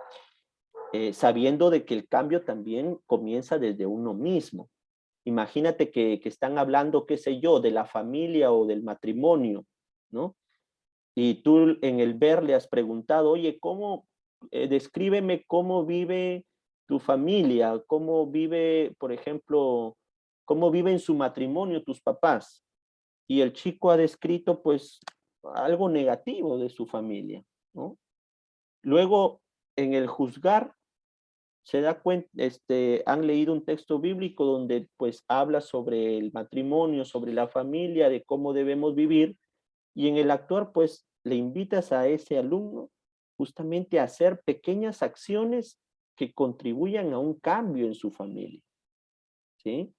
[SPEAKER 2] Sabiendo de que el cambio también comienza desde uno mismo. Imagínate que están hablando, qué sé yo, de la familia o del matrimonio, ¿no? Y tú en el ver le has preguntado, oye, descríbeme cómo vive tu familia, cómo vive, por ejemplo, cómo viven su matrimonio tus papás. Y el chico ha descrito, pues, algo negativo de su familia, ¿no? Luego, en el juzgar, se da cuenta, han leído un texto bíblico donde, pues, habla sobre el matrimonio, sobre la familia, de cómo debemos vivir, y en el actuar, pues, le invitas a ese alumno justamente a hacer pequeñas acciones que contribuyan a un cambio en su familia, ¿sí?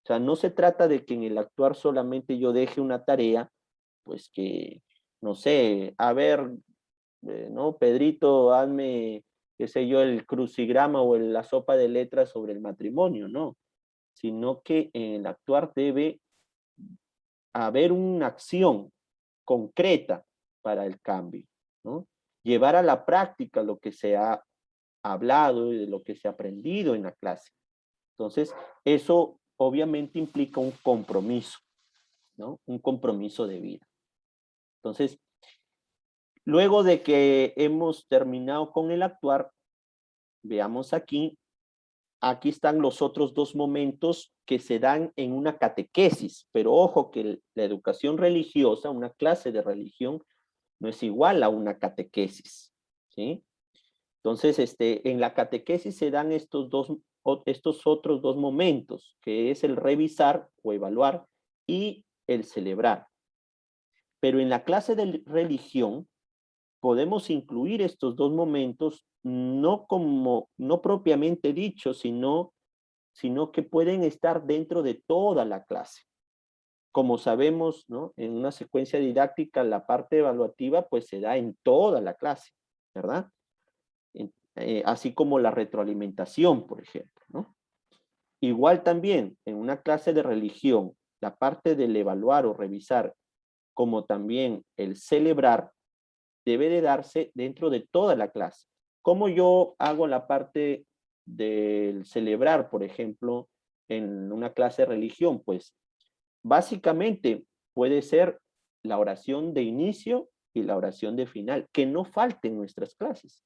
[SPEAKER 2] O sea, no se trata de que en el actuar solamente yo deje una tarea, pues que, no sé, a ver, ¿no? Pedrito, hazme, qué sé yo, el crucigrama o la sopa de letras sobre el matrimonio, no. Sino que en el actuar debe haber una acción concreta para el cambio, ¿no? Llevar a la práctica lo que se ha hablado y de lo que se ha aprendido en la clase. Entonces, eso obviamente implica un compromiso, ¿no? Un compromiso de vida. Entonces, luego de que hemos terminado con el actuar, veamos aquí, aquí están los otros dos momentos que se dan en una catequesis, pero ojo que la educación religiosa, una clase de religión, no es igual a una catequesis, ¿sí? Entonces, en la catequesis se dan estos otros dos momentos, que es el revisar o evaluar y el celebrar. Pero en la clase de religión podemos incluir estos dos momentos no propiamente dicho, sino que pueden estar dentro de toda la clase. Como sabemos, ¿no? En una secuencia didáctica, la parte evaluativa pues se da en toda la clase, ¿verdad? Así como la retroalimentación, por ejemplo, ¿no? Igual también en una clase de religión, la parte del evaluar o revisar, como también el celebrar, debe de darse dentro de toda la clase. ¿Cómo yo hago la parte del celebrar, por ejemplo, en una clase de religión? Pues básicamente puede ser la oración de inicio y la oración de final, que no falte en nuestras clases.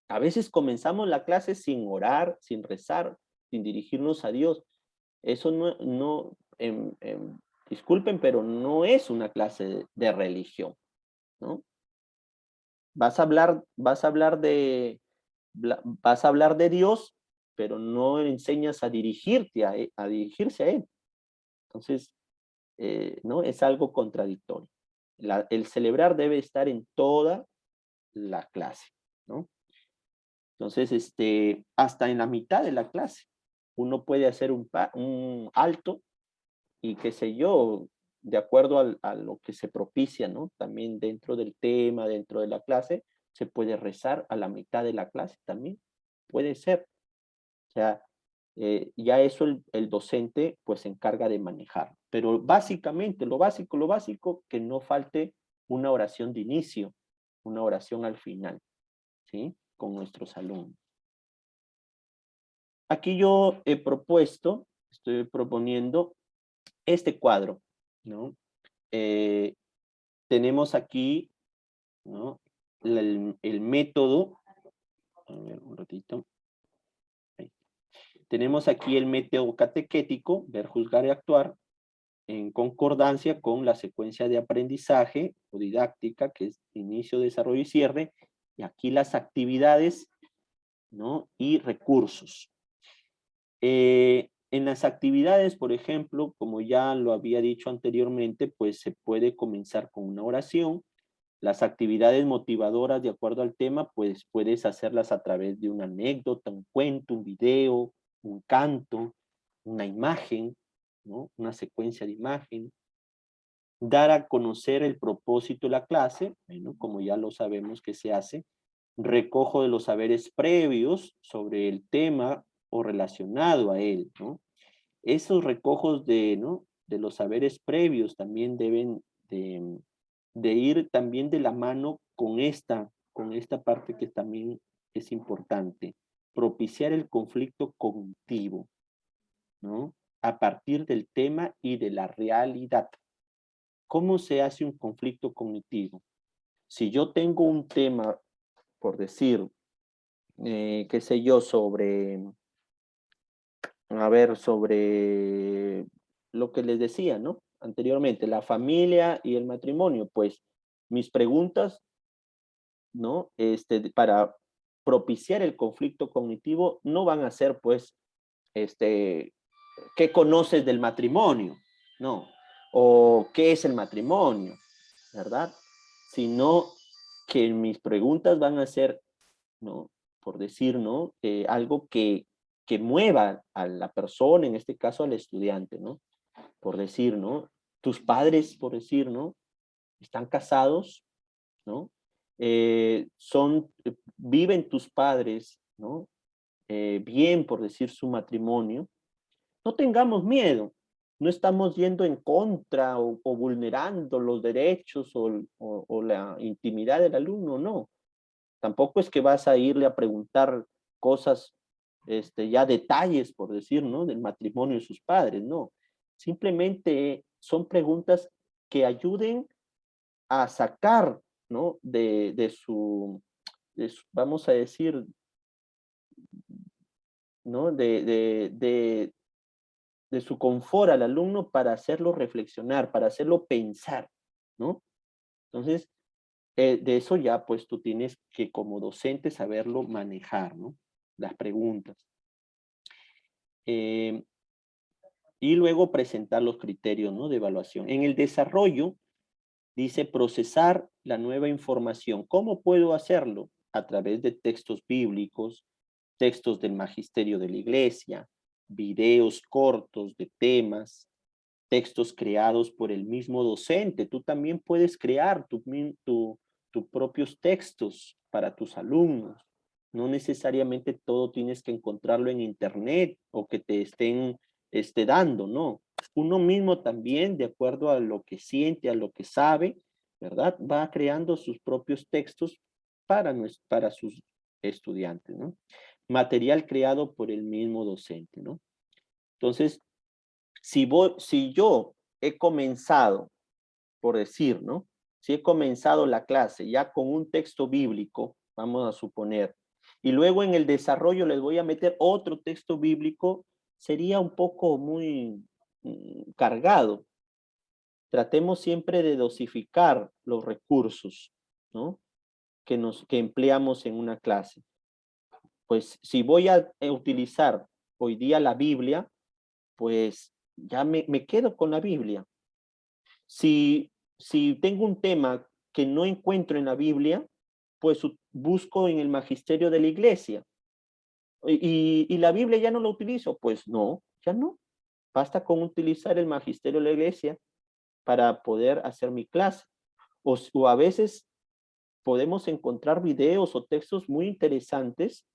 [SPEAKER 2] A veces comenzamos la clase sin orar, sin rezar, sin dirigirnos a Dios. Eso disculpen, pero no es una clase de religión, ¿no? Vas a hablar de Dios, pero no enseñas a dirigirte a dirigirse a Él. Entonces, ¿no? Es algo contradictorio. El celebrar debe estar en toda la clase, ¿no? Entonces, hasta en la mitad de la clase, uno puede hacer un alto y qué sé yo, de acuerdo a lo que se propicia, ¿no? También dentro del tema, dentro de la clase, se puede rezar a la mitad de la clase también. Puede ser. O sea, ya eso el docente pues se encarga de manejar. Pero básicamente, lo básico, que no falte una oración de inicio, una oración al final, ¿sí? Con nuestros alumnos. Aquí yo he propuesto, estoy proponiendo este cuadro, ¿no? Tenemos aquí, ¿no? El método, a ver, un ratito. Ahí. Tenemos aquí el método catequético, ver, juzgar y actuar, en concordancia con la secuencia de aprendizaje o didáctica, que es inicio, desarrollo y cierre, y aquí las actividades, ¿no? Y recursos. En las actividades, por ejemplo, como ya lo había dicho anteriormente, pues se puede comenzar con una oración. Las actividades motivadoras, de acuerdo al tema, pues puedes hacerlas a través de una anécdota, un cuento, un video, un canto, una imagen, ¿no? Una secuencia de imagen. Dar a conocer el propósito de la clase, bueno, como ya lo sabemos que se hace. Recojo de los saberes previos sobre el tema o relacionado a él, ¿no? Esos recojos ¿no? de los saberes previos también deben de ir también de la mano con esta parte que también es importante, propiciar el conflicto cognitivo, ¿no? A partir del tema y de la realidad. ¿Cómo se hace un conflicto cognitivo? Si yo tengo un tema, por decir, qué sé yo, sobre lo que les decía, ¿no? Anteriormente, la familia y el matrimonio, pues mis preguntas, ¿no? Para propiciar el conflicto cognitivo no van a ser, pues, ¿qué conoces del matrimonio? No. O ¿qué es el matrimonio? ¿Verdad? Sino que mis preguntas van a ser, ¿no? Por decir, ¿no? Algo que mueva a la persona, en este caso al estudiante, ¿no? Por decir, ¿no? Tus padres, por decir, ¿no? Están casados, ¿no? Viven tus padres, ¿no? Bien, por decir, su matrimonio. No tengamos miedo, no estamos yendo en contra o vulnerando los derechos o la intimidad del alumno, no. Tampoco es que vas a irle a preguntar cosas, ya detalles, por decir, ¿no? Del matrimonio de sus padres, no. Simplemente son preguntas que ayuden a sacar, ¿no? Vamos a decir, ¿no? De su confort al alumno para hacerlo reflexionar, para hacerlo pensar, ¿no? Entonces, de eso ya, pues tú tienes que como docente saberlo manejar, ¿no? Las preguntas. Eh, y luego presentar los criterios, ¿no? De evaluación. En el desarrollo, dice procesar la nueva información. ¿Cómo puedo hacerlo? A través de textos bíblicos, textos del magisterio de la iglesia, videos cortos de temas, textos creados por el mismo docente. Tú también puedes crear tus propios textos para tus alumnos. No necesariamente todo tienes que encontrarlo en internet o que te estén dando, no. Uno mismo también, de acuerdo a lo que siente, a lo que sabe, ¿verdad? Va creando sus propios textos para sus estudiantes, ¿no? Material creado por el mismo docente, ¿no? Entonces, si yo he comenzado, por decir, ¿no? Si he comenzado la clase ya con un texto bíblico, vamos a suponer, y luego en el desarrollo les voy a meter otro texto bíblico, sería un poco muy cargado. Tratemos siempre de dosificar los recursos, ¿no? Que empleamos en una clase. Pues si voy a utilizar hoy día la Biblia, pues ya me quedo con la Biblia. Si tengo un tema que no encuentro en la Biblia, pues busco en el magisterio de la iglesia. Y la Biblia ya no la utilizo, pues no, ya no. Basta con utilizar el magisterio de la iglesia para poder hacer mi clase. O a veces podemos encontrar videos o textos muy interesantes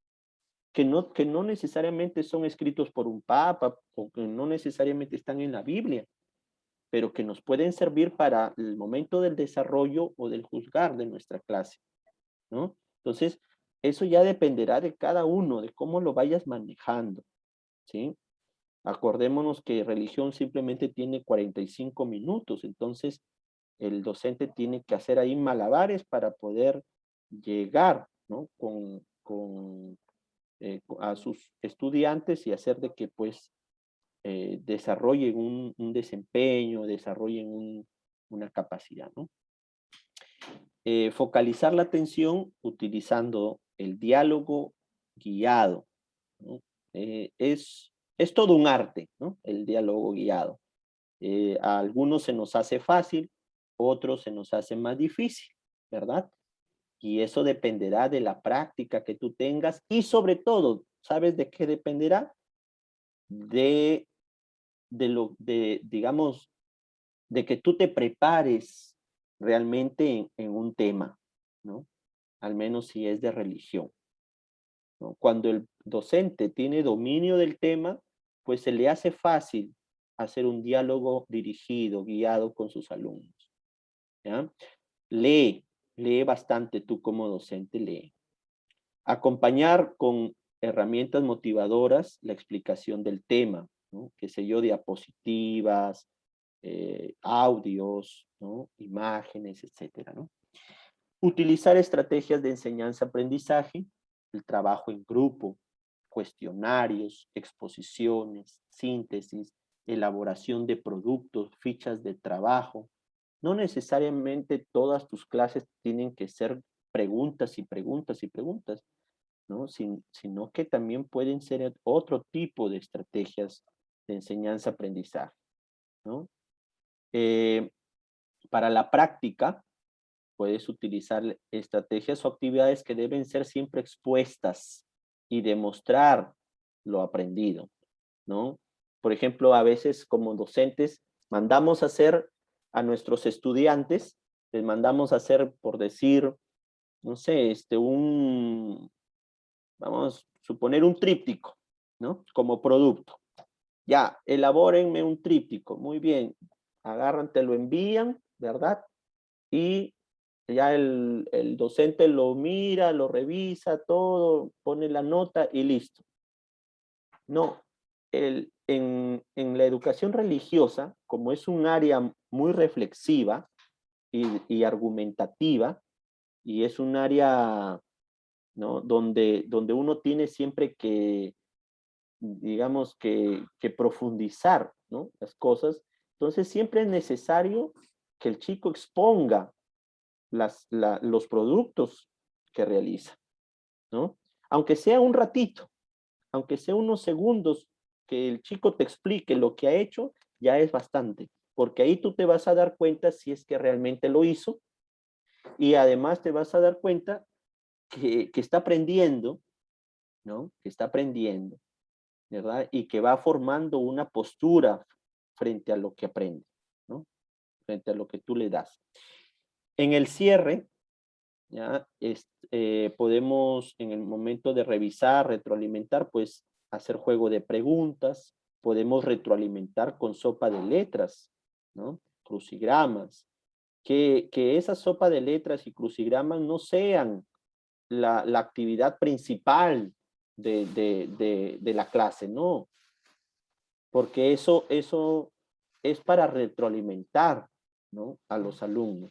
[SPEAKER 2] que no necesariamente son escritos por un papa o que no necesariamente están en la Biblia, pero que nos pueden servir para el momento del desarrollo o del juzgar de nuestra clase. ¿no? Entonces, eso ya dependerá de cada uno, de cómo lo vayas manejando, ¿sí? Acordémonos que religión simplemente tiene 45 minutos, entonces el docente tiene que hacer ahí malabares para poder llegar, ¿no? A sus estudiantes y hacer de que pues desarrollen un desempeño, desarrollen una capacidad, ¿no? Focalizar la atención utilizando el diálogo guiado, ¿no? Es todo un arte, ¿no? El diálogo guiado. A algunos se nos hace fácil, otros se nos hace más difícil, ¿verdad? Y eso dependerá de la práctica que tú tengas y sobre todo, ¿sabes de qué dependerá? De, digamos, de que tú te prepares realmente en un tema, ¿no? Al menos si es de religión, ¿no? Cuando el docente tiene dominio del tema, pues se le hace fácil hacer un diálogo dirigido, guiado con sus alumnos, ¿ya? Lee, lee bastante tú como docente, lee. Acompañar con herramientas motivadoras la explicación del tema, ¿no? Qué sé yo, diapositivas, audios, ¿no? Imágenes, etcétera, ¿no? Utilizar estrategias de enseñanza-aprendizaje, el trabajo en grupo, cuestionarios, exposiciones, síntesis, elaboración de productos, fichas de trabajo. No necesariamente todas tus clases tienen que ser preguntas y preguntas y preguntas, ¿no? Sino que también pueden ser otro tipo de estrategias de enseñanza-aprendizaje, ¿no? Eh, para la práctica, puedes utilizar estrategias o actividades que deben ser siempre expuestas y demostrar lo aprendido, ¿no? Por ejemplo, a veces como docentes mandamos a hacer a nuestros estudiantes, les mandamos a hacer, por decir, no sé, vamos a suponer un tríptico, ¿no? Como producto. Ya, elabórenme un tríptico, muy bien, agarran, te lo envían, ¿verdad? Y ya el docente lo mira, lo revisa, todo, pone la nota y listo. No, en la educación religiosa, como es un área muy reflexiva y argumentativa, y es un área, ¿no? donde uno tiene siempre que, digamos, que profundizar, ¿no? Las cosas, entonces siempre es necesario que el chico exponga los productos que realiza, ¿no? Aunque sea un ratito, aunque sea unos segundos que el chico te explique lo que ha hecho, ya es bastante, porque ahí tú te vas a dar cuenta si es que realmente lo hizo y además te vas a dar cuenta que está aprendiendo, ¿no? Que está aprendiendo, ¿verdad? Y que va formando una postura frente a lo que aprende, ¿no? Frente a lo que tú le das. En el cierre, ¿ya? Podemos en el momento de revisar, retroalimentar, pues hacer juego de preguntas, podemos retroalimentar con sopa de letras, ¿no? Crucigramas, que esa sopa de letras y crucigramas no sean la actividad principal de la clase, no, porque eso es para retroalimentar, ¿no? A los alumnos.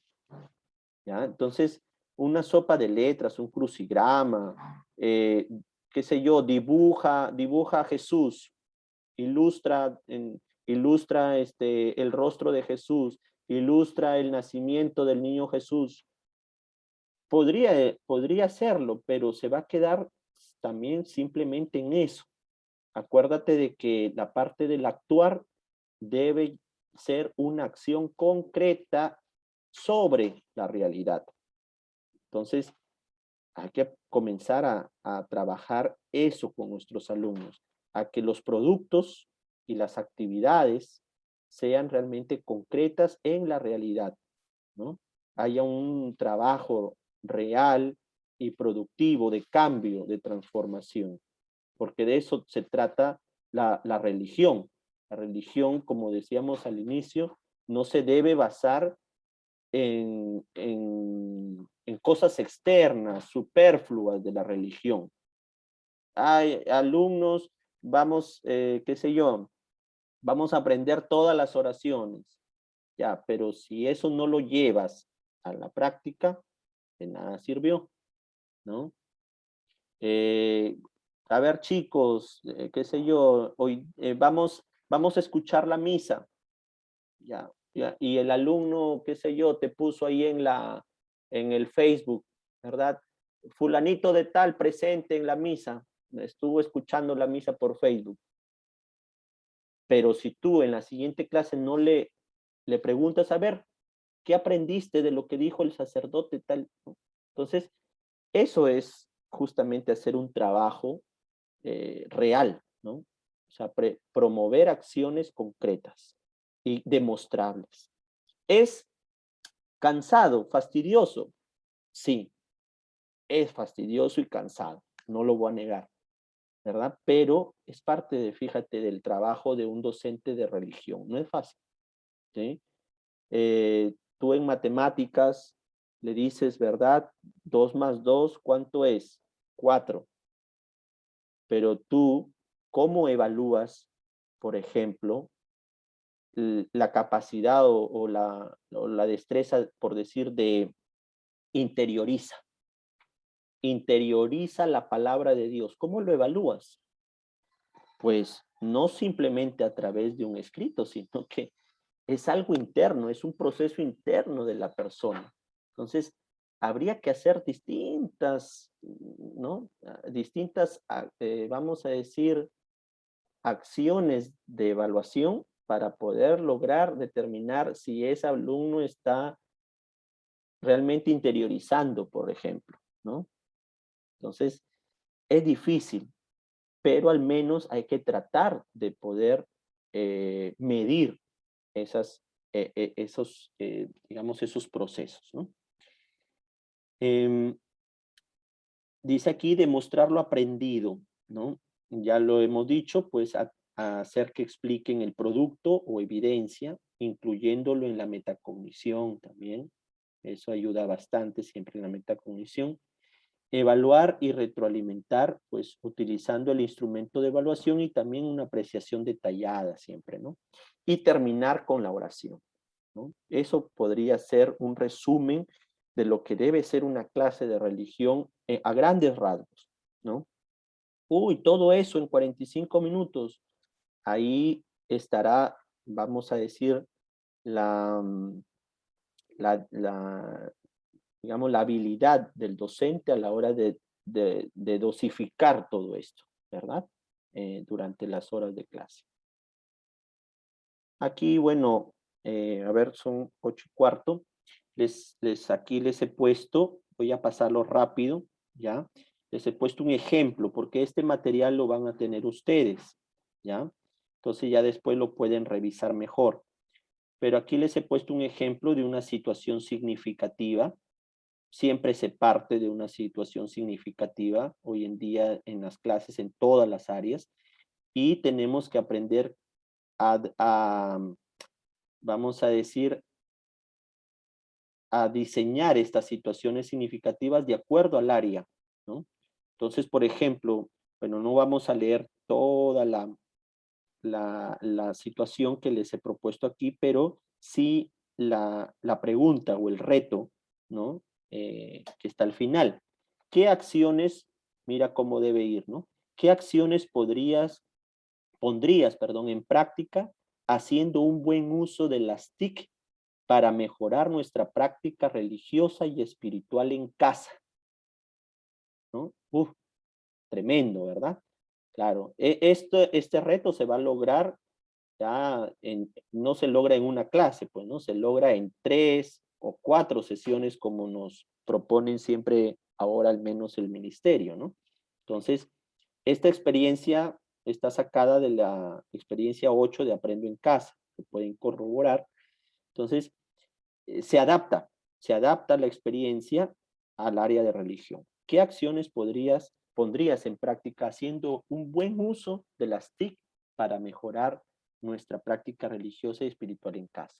[SPEAKER 2] ¿Ya? Entonces, una sopa de letras, un crucigrama, qué sé yo, dibuja a Jesús, ilustra el rostro de Jesús, ilustra el nacimiento del niño Jesús. Podría hacerlo, pero se va a quedar también simplemente en eso. Acuérdate de que la parte del actuar debe ser una acción concreta sobre la realidad. Entonces, hay que comenzar a trabajar eso con nuestros alumnos, a que los productos y las actividades sean realmente concretas en la realidad, ¿no? Haya un trabajo real y productivo de cambio, de transformación, porque de eso se trata la religión. La religión, como decíamos al inicio, no se debe basar en en cosas externas, superfluas de la religión. Hay alumnos, vamos, qué sé yo, vamos a aprender todas las oraciones, ya, pero si eso no lo llevas a la práctica, de nada sirvió, ¿no? A ver, chicos, qué sé yo, hoy vamos a escuchar la misa, ya, ya, y el alumno, qué sé yo, te puso ahí en el Facebook, ¿verdad? Fulanito de tal presente en la misa, estuvo escuchando la misa por Facebook. Pero si tú en la siguiente clase no le preguntas, a ver, ¿qué aprendiste de lo que dijo el sacerdote tal? ¿no? Entonces, eso es justamente hacer un trabajo real, ¿no? O sea, promover acciones concretas y demostrables. ¿Es cansado, fastidioso? Sí, es fastidioso y cansado, no lo voy a negar, ¿verdad? Pero es parte de, fíjate, del trabajo de un docente de religión. No es fácil, ¿sí? Tú en matemáticas le dices, ¿verdad? 2 más 2, ¿cuánto es? 4. Pero tú, ¿cómo evalúas, por ejemplo, la capacidad o la destreza, por decir, de interioriza? Interioriza la palabra de Dios. ¿Cómo lo evalúas? Pues no simplemente a través de un escrito, sino que es algo interno, es un proceso interno de la persona. Entonces, habría que hacer distintas, ¿no? Distintas, vamos a decir, acciones de evaluación para poder lograr determinar si ese alumno está realmente interiorizando, por ejemplo, ¿no? Entonces, es difícil, pero al menos hay que tratar de poder medir digamos, esos procesos, ¿no? Em, dice aquí demostrar lo aprendido, ¿no? Ya lo hemos dicho, pues a hacer que expliquen el producto o evidencia, incluyéndolo en la metacognición también. Eso ayuda bastante siempre en la metacognición. Evaluar y retroalimentar, pues utilizando el instrumento de evaluación y también una apreciación detallada siempre, ¿no? Y terminar con la oración, ¿no? Eso podría ser un resumen de lo que debe ser una clase de religión a grandes rasgos, ¿no? Uy, todo eso en 45 minutos. Ahí estará, vamos a decir, la, la, digamos, la habilidad del docente a la hora de dosificar todo esto, ¿verdad? Durante las horas de clase. Aquí, bueno, a ver, son 8:15. Aquí les he puesto, voy a pasarlo rápido, ¿ya? Les he puesto un ejemplo, porque este material lo van a tener ustedes, ¿ya? Entonces ya después lo pueden revisar mejor. Pero aquí les he puesto un ejemplo de una situación significativa. Siempre se parte de una situación significativa hoy en día en las clases, en todas las áreas, y tenemos que aprender vamos a decir, a diseñar estas situaciones significativas de acuerdo al área, ¿no? Entonces, por ejemplo, bueno, no vamos a leer toda la situación que les he propuesto aquí, pero sí la pregunta o el reto, ¿no? Que está al final. ¿Qué acciones, mira cómo debe ir, ¿no? ¿Qué acciones pondrías, perdón, en práctica haciendo un buen uso de las TIC para mejorar nuestra práctica religiosa y espiritual en casa? ¿No? Uf, tremendo, ¿verdad? Claro, este reto se va a lograr ya no se logra en una clase, pues, ¿no? Se logra en 3 o 4 sesiones como nos proponen siempre ahora al menos el ministerio, ¿no? Entonces, esta experiencia está sacada de la experiencia 8 de Aprendo en Casa, que pueden corroborar. Entonces, se adapta la experiencia al área de religión. ¿Qué acciones pondrías en práctica haciendo un buen uso de las TIC para mejorar nuestra práctica religiosa y espiritual en casa?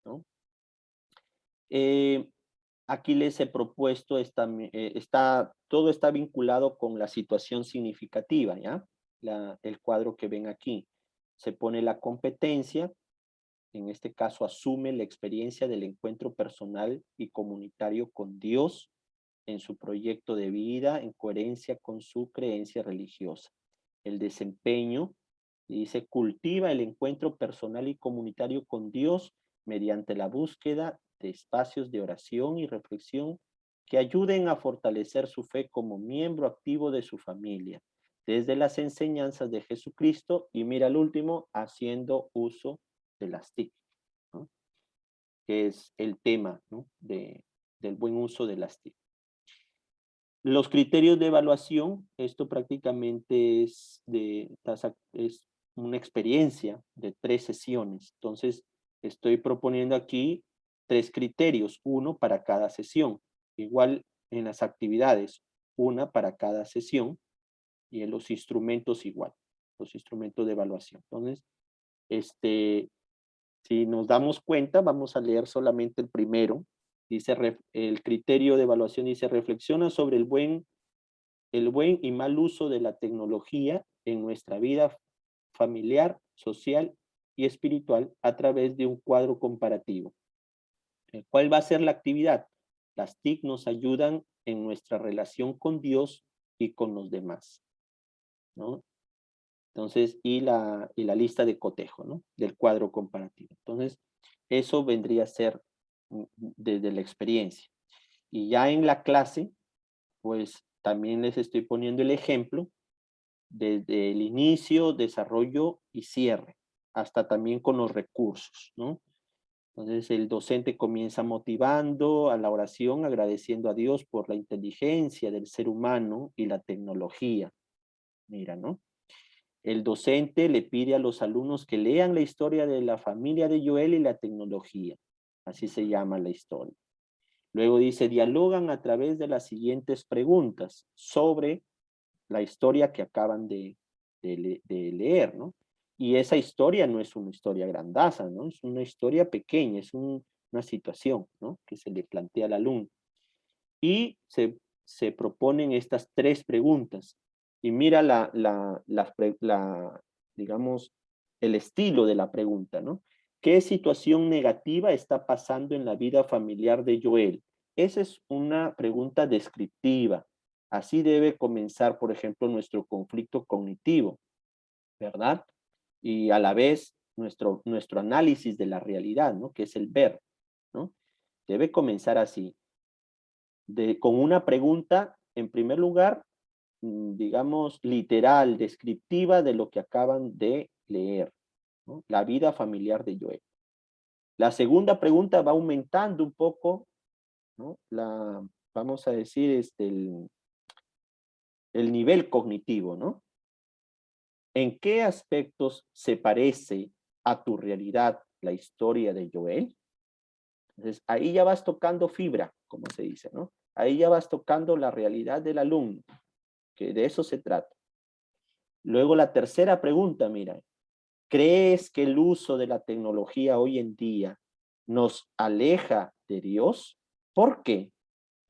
[SPEAKER 2] ¿No? aquí les he propuesto, todo está vinculado con la situación significativa, ¿ya? El cuadro que ven aquí. Se pone la competencia, en este caso asume la experiencia del encuentro personal y comunitario con Dios en su proyecto de vida en coherencia con su creencia religiosa. El desempeño, dice, cultiva el encuentro personal y comunitario con Dios mediante la búsqueda de espacios de oración y reflexión que ayuden a fortalecer su fe como miembro activo de su familia, desde las enseñanzas de Jesucristo y mira el último, haciendo uso de las TIC, ¿no? Que es el tema, ¿no? Del buen uso de las TIC. Los criterios de evaluación, esto prácticamente es una experiencia de 3 sesiones. Entonces, estoy proponiendo aquí 3 criterios, uno para cada sesión. Igual en las actividades, una para cada sesión y en los instrumentos igual, los instrumentos de evaluación. Entonces, si nos damos cuenta, vamos a leer solamente el primero. Dice, el criterio de evaluación dice, reflexiona sobre el buen y mal uso de la tecnología en nuestra vida familiar, social y espiritual a través de un cuadro comparativo. ¿Cuál va a ser la actividad? Las TIC nos ayudan en nuestra relación con Dios y con los demás, ¿no? Entonces, y la lista de cotejo, ¿no? Del cuadro comparativo. Entonces, eso vendría a ser desde la experiencia. Y ya en la clase, pues también les estoy poniendo el ejemplo desde el inicio, desarrollo y cierre, hasta también con los recursos, ¿no? Entonces el docente comienza motivando a la oración, agradeciendo a Dios por la inteligencia del ser humano y la tecnología. Mira, ¿no? El docente le pide a los alumnos que lean la historia de la familia de Joel y la tecnología. Así se llama la historia. Luego dice, dialogan a través de las siguientes preguntas sobre la historia que acaban de leer, ¿no? Y esa historia no es una historia grandaza, ¿no? Es una historia pequeña, es una situación, ¿no? Que se le plantea al alumno. Y se proponen estas 3 preguntas. Y mira digamos, el estilo de la pregunta, ¿no? ¿Qué situación negativa está pasando en la vida familiar de Joel? Esa es una pregunta descriptiva. Así debe comenzar, por ejemplo, nuestro conflicto cognitivo, ¿verdad? Y a la vez nuestro análisis de la realidad, ¿no? Que es el ver, ¿no? Debe comenzar así, con una pregunta, en primer lugar, digamos, literal, descriptiva de lo que acaban de leer, ¿no? La vida familiar de Joel. La segunda pregunta va aumentando un poco, ¿no? Vamos a decir, el nivel cognitivo, ¿no? ¿En qué aspectos se parece a tu realidad la historia de Joel? Entonces, ahí ya vas tocando fibra, como se dice, ¿no? Ahí ya vas tocando la realidad del alumno, que de eso se trata. Luego la tercera pregunta, mira, ¿crees que el uso de la tecnología hoy en día nos aleja de Dios? ¿Por qué?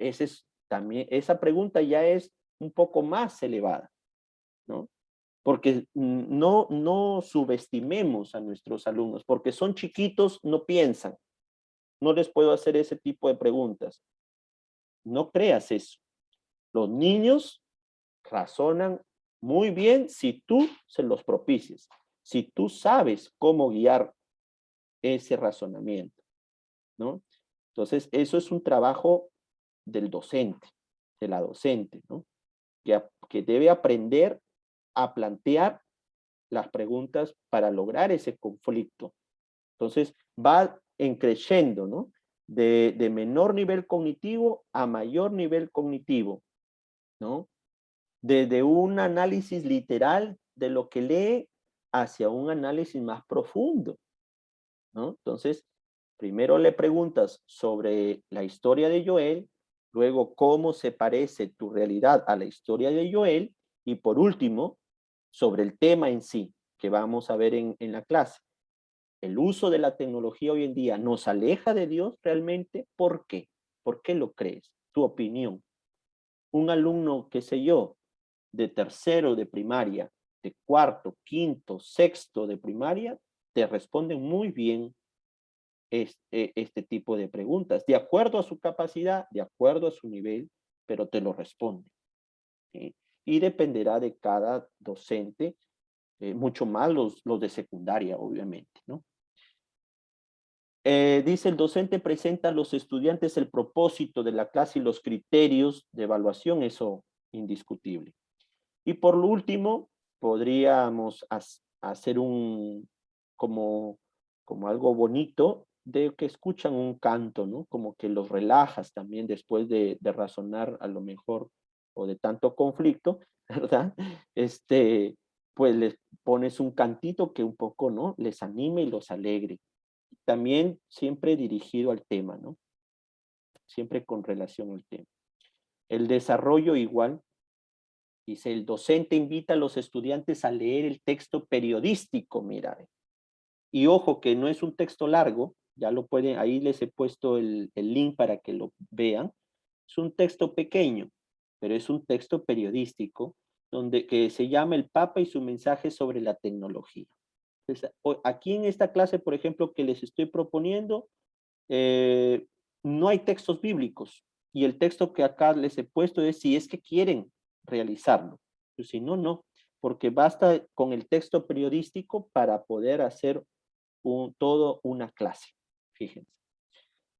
[SPEAKER 2] Esa pregunta ya es un poco más elevada, ¿no? Porque no subestimemos a nuestros alumnos, porque son chiquitos, no piensan. No les puedo hacer ese tipo de preguntas. No creas eso. Los niños razonan muy bien si tú se los propicias, si tú sabes cómo guiar ese razonamiento, ¿no? Entonces, eso es un trabajo del docente, de la docente, ¿no? Que debe aprender a plantear las preguntas para lograr ese conflicto. Entonces, va creciendo, ¿no? De menor nivel cognitivo a mayor nivel cognitivo, ¿no? Desde un análisis literal de lo que lee hacia un análisis más profundo, ¿no? Entonces, primero le preguntas sobre la historia de Joel, luego cómo se parece tu realidad a la historia de Joel y por último, sobre el tema en sí, que vamos a ver en la clase. El uso de la tecnología hoy en día nos aleja de Dios realmente. ¿Por qué? ¿Por qué lo crees? Tu opinión. Un alumno, qué sé yo, de tercero de primaria, de cuarto, quinto, sexto de primaria, te responden muy bien este tipo de preguntas, de acuerdo a su capacidad, de acuerdo a su nivel, pero te lo responden. ¿Sí? Y dependerá de cada docente, mucho más los de secundaria, obviamente, ¿no? Dice, el docente presenta a los estudiantes el propósito de la clase y los criterios de evaluación, eso indiscutible. Y por lo último, podríamos hacer como algo bonito de que escuchan un canto, ¿no? Como que los relajas también después de razonar a lo mejor o de tanto conflicto, ¿verdad? Pues les pones un cantito que un poco, ¿no? Les anime y los alegre. También siempre dirigido al tema, ¿no? Siempre con relación al tema. El desarrollo igual. Dice, el docente invita a los estudiantes a leer el texto periodístico, mira. Y ojo que no es un texto largo, ya lo pueden, ahí les he puesto el link para que lo vean. Es un texto pequeño, pero es un texto periodístico que se llama El Papa y su mensaje sobre la tecnología. Entonces, aquí en esta clase, por ejemplo, que les estoy proponiendo, no hay textos bíblicos. Y el texto que acá les he puesto es si es que quieren realizarlo. Pues si no, no. Porque basta con el texto periodístico para poder hacer todo una clase. Fíjense.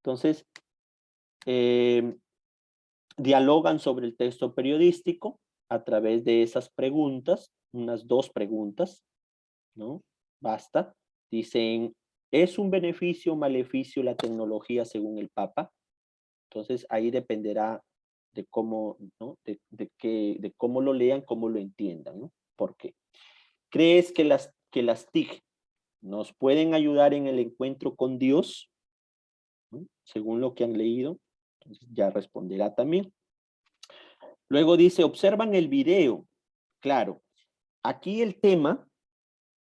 [SPEAKER 2] Entonces, dialogan sobre el texto periodístico a través de esas preguntas, unas 2 preguntas, ¿no? Basta. Dicen, ¿es un beneficio o maleficio la tecnología según el Papa? Entonces ahí dependerá de cómo, ¿no? de cómo lo lean, cómo lo entiendan, ¿no? ¿Por qué? ¿Crees que las TIC nos pueden ayudar en el encuentro con Dios? ¿No? Según lo que han leído, entonces ya responderá también. Luego dice, observan el video. Claro, aquí el tema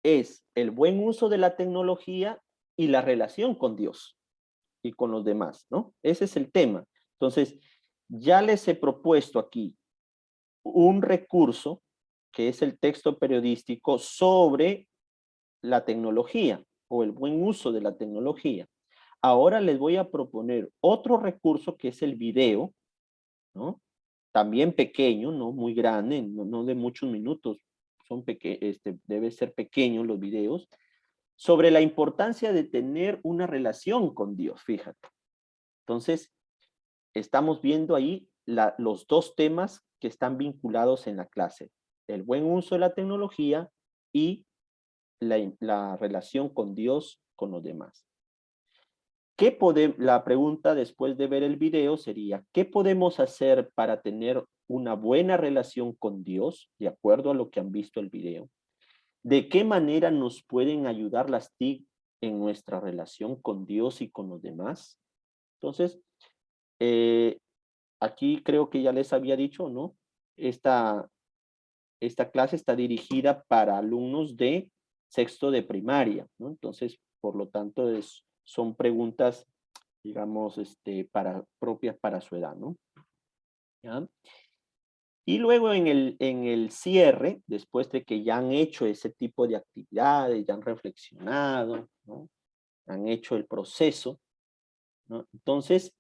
[SPEAKER 2] es el buen uso de la tecnología y la relación con Dios y con los demás, ¿no? Ese es el tema. Entonces, ya les he propuesto aquí un recurso que es el texto periodístico sobre la tecnología o el buen uso de la tecnología. Ahora les voy a proponer otro recurso que es el video, ¿no? También pequeño, no muy grande, no de muchos minutos, debe ser pequeño los videos, sobre la importancia de tener una relación con Dios, fíjate. Entonces, estamos viendo ahí los 2 temas que están vinculados en la clase, el buen uso de la tecnología y la relación con Dios, con los demás. La pregunta después de ver el video sería, ¿qué podemos hacer para tener una buena relación con Dios, de acuerdo a lo que han visto el video? ¿De qué manera nos pueden ayudar las TIC en nuestra relación con Dios y con los demás? Entonces, aquí creo que ya les había dicho, ¿no? Esta clase está dirigida para alumnos de sexto de primaria, ¿no? Entonces, por lo tanto, son preguntas, digamos, propias para su edad, ¿no? ¿Ya? Y luego en el cierre, después de que ya han hecho ese tipo de actividades, ya han reflexionado, ¿no? Han hecho el proceso, ¿no? Entonces,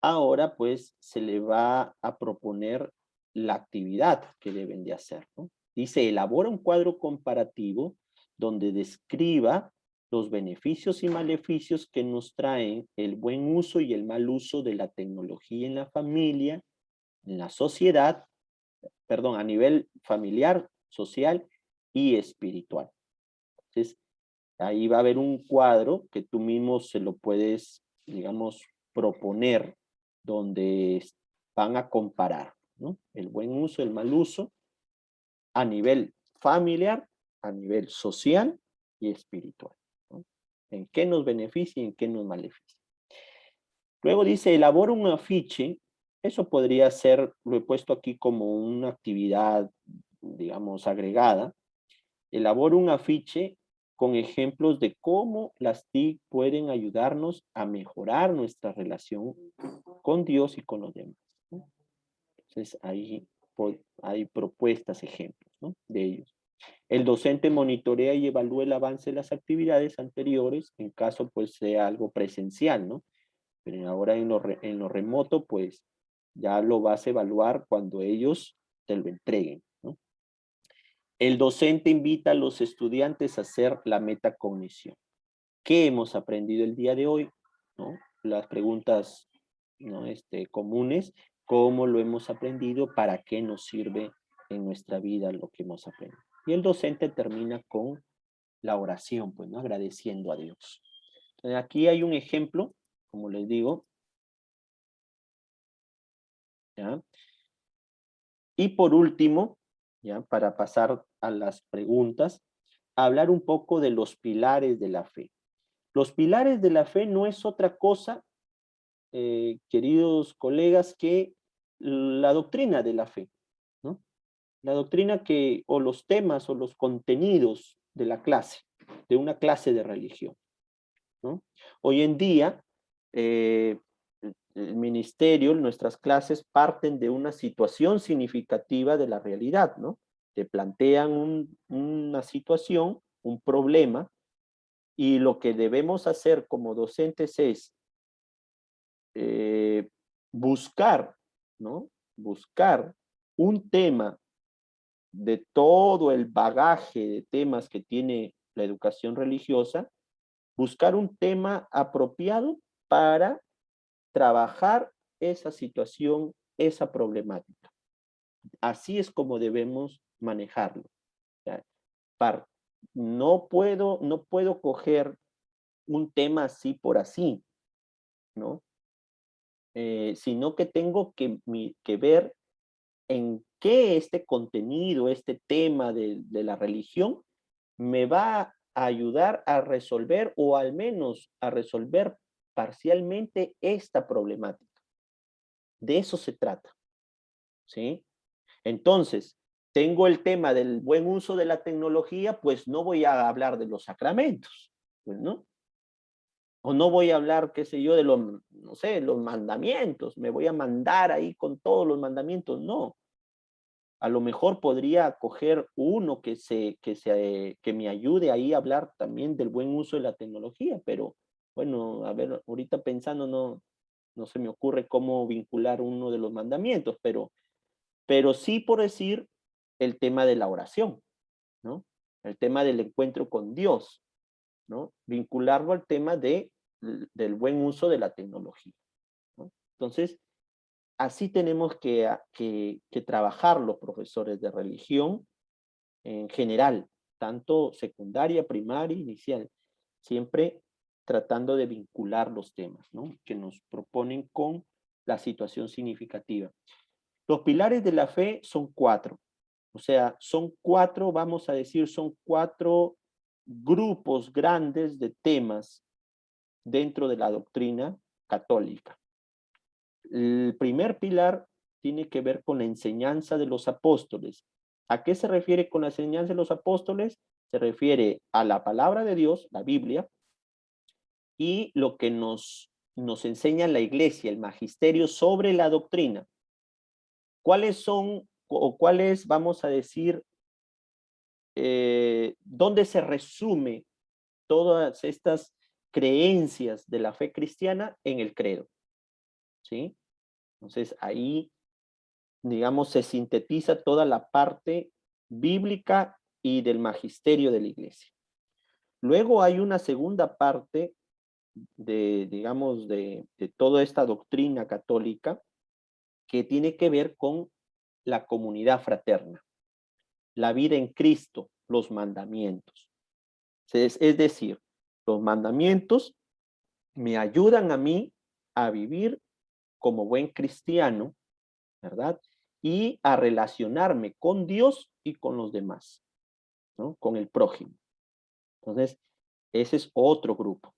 [SPEAKER 2] ahora pues se le va a proponer la actividad que deben de hacer, ¿no? Dice, elabora un cuadro comparativo donde describa los beneficios y maleficios que nos traen el buen uso y el mal uso de la tecnología en la familia, en la sociedad, perdón, a nivel familiar, social y espiritual. Entonces, ahí va a haber un cuadro que tú mismo se lo puedes, digamos, proponer, donde van a comparar, ¿no? El buen uso, el mal uso, a nivel familiar, a nivel social y espiritual, ¿no? ¿En qué nos beneficia y en qué nos maleficia? Luego dice, elabora un afiche. Eso podría ser, lo he puesto aquí como una actividad, digamos, agregada. Elabora un afiche con ejemplos de cómo las TIC pueden ayudarnos a mejorar nuestra relación con Dios y con los demás, ¿no? Entonces, ahí hay propuestas, ejemplos, ¿no?, de ellos. El docente monitorea y evalúa el avance de las actividades anteriores, en caso pues sea algo presencial, ¿no? Pero ahora en lo remoto, pues ya lo vas a evaluar cuando ellos te lo entreguen, ¿no? El docente invita a los estudiantes a hacer la metacognición. ¿Qué hemos aprendido el día de hoy? ¿No? Las preguntas, ¿no?, comunes, ¿cómo lo hemos aprendido? ¿Para qué nos sirve en nuestra vida lo que hemos aprendido? Y el docente termina con la oración, pues, ¿no?, agradeciendo a Dios. Entonces, aquí hay un ejemplo, como les digo, ¿ya? Y por último, ya, para pasar a las preguntas, hablar un poco de los pilares de la fe. Los pilares de la fe no es otra cosa, queridos colegas, que la doctrina de la fe, ¿no? La doctrina o los temas o los contenidos de la clase, de una clase de religión, ¿no? Hoy en día, el ministerio, nuestras clases parten de una situación significativa de la realidad, ¿no? Te plantean una situación, un problema, y lo que debemos hacer como docentes es eh, buscar, ¿no? Buscar un tema de todo el bagaje de temas que tiene la educación religiosa, buscar un tema apropiado para trabajar esa situación, esa problemática. Así es como debemos manejarlo. ¿Ya? No puedo coger un tema así por así, ¿no? Sino que tengo que ver en qué este contenido, este tema de la religión, me va a ayudar a resolver o al menos a resolver parcialmente esta problemática. De eso se trata, ¿sí? Entonces, tengo el tema del buen uso de la tecnología, pues no voy a hablar de los sacramentos, pues, ¿no? O no voy a hablar, qué sé yo, de los, no sé, los mandamientos, me voy a mandar ahí con todos los mandamientos, no. A lo mejor podría coger uno que me ayude ahí a hablar también del buen uso de la tecnología, pero bueno, a ver, ahorita pensando no se me ocurre cómo vincular uno de los mandamientos, pero sí por decir el tema de la oración, ¿no? El tema del encuentro con Dios, ¿no? Vincularlo al tema del buen uso de la tecnología, ¿no? Entonces, así tenemos que trabajar los profesores de religión en general, tanto secundaria, primaria, inicial, siempre tratando de vincular los temas, ¿no?, que nos proponen con la situación significativa. Los pilares de la fe son 4, o sea, son 4, vamos a decir, son 4 grupos grandes de temas dentro de la doctrina católica. El primer pilar tiene que ver con la enseñanza de los apóstoles. ¿A qué se refiere con la enseñanza de los apóstoles? Se refiere a la palabra de Dios, la Biblia, y lo que nos enseña la iglesia, el magisterio sobre la doctrina. ¿Cuáles son o cuáles, vamos a decir, dónde se resume todas estas creencias de la fe cristiana? En el credo, ¿sí? Entonces ahí, digamos, se sintetiza toda la parte bíblica y del magisterio de la iglesia. Luego hay una segunda parte digamos, de toda esta doctrina católica que tiene que ver con la comunidad fraterna, la vida en Cristo, los mandamientos. Es decir, los mandamientos me ayudan a mí a vivir como buen cristiano, ¿verdad? Y a relacionarme con Dios y con los demás, ¿no? Con el prójimo. Entonces, ese es otro grupo,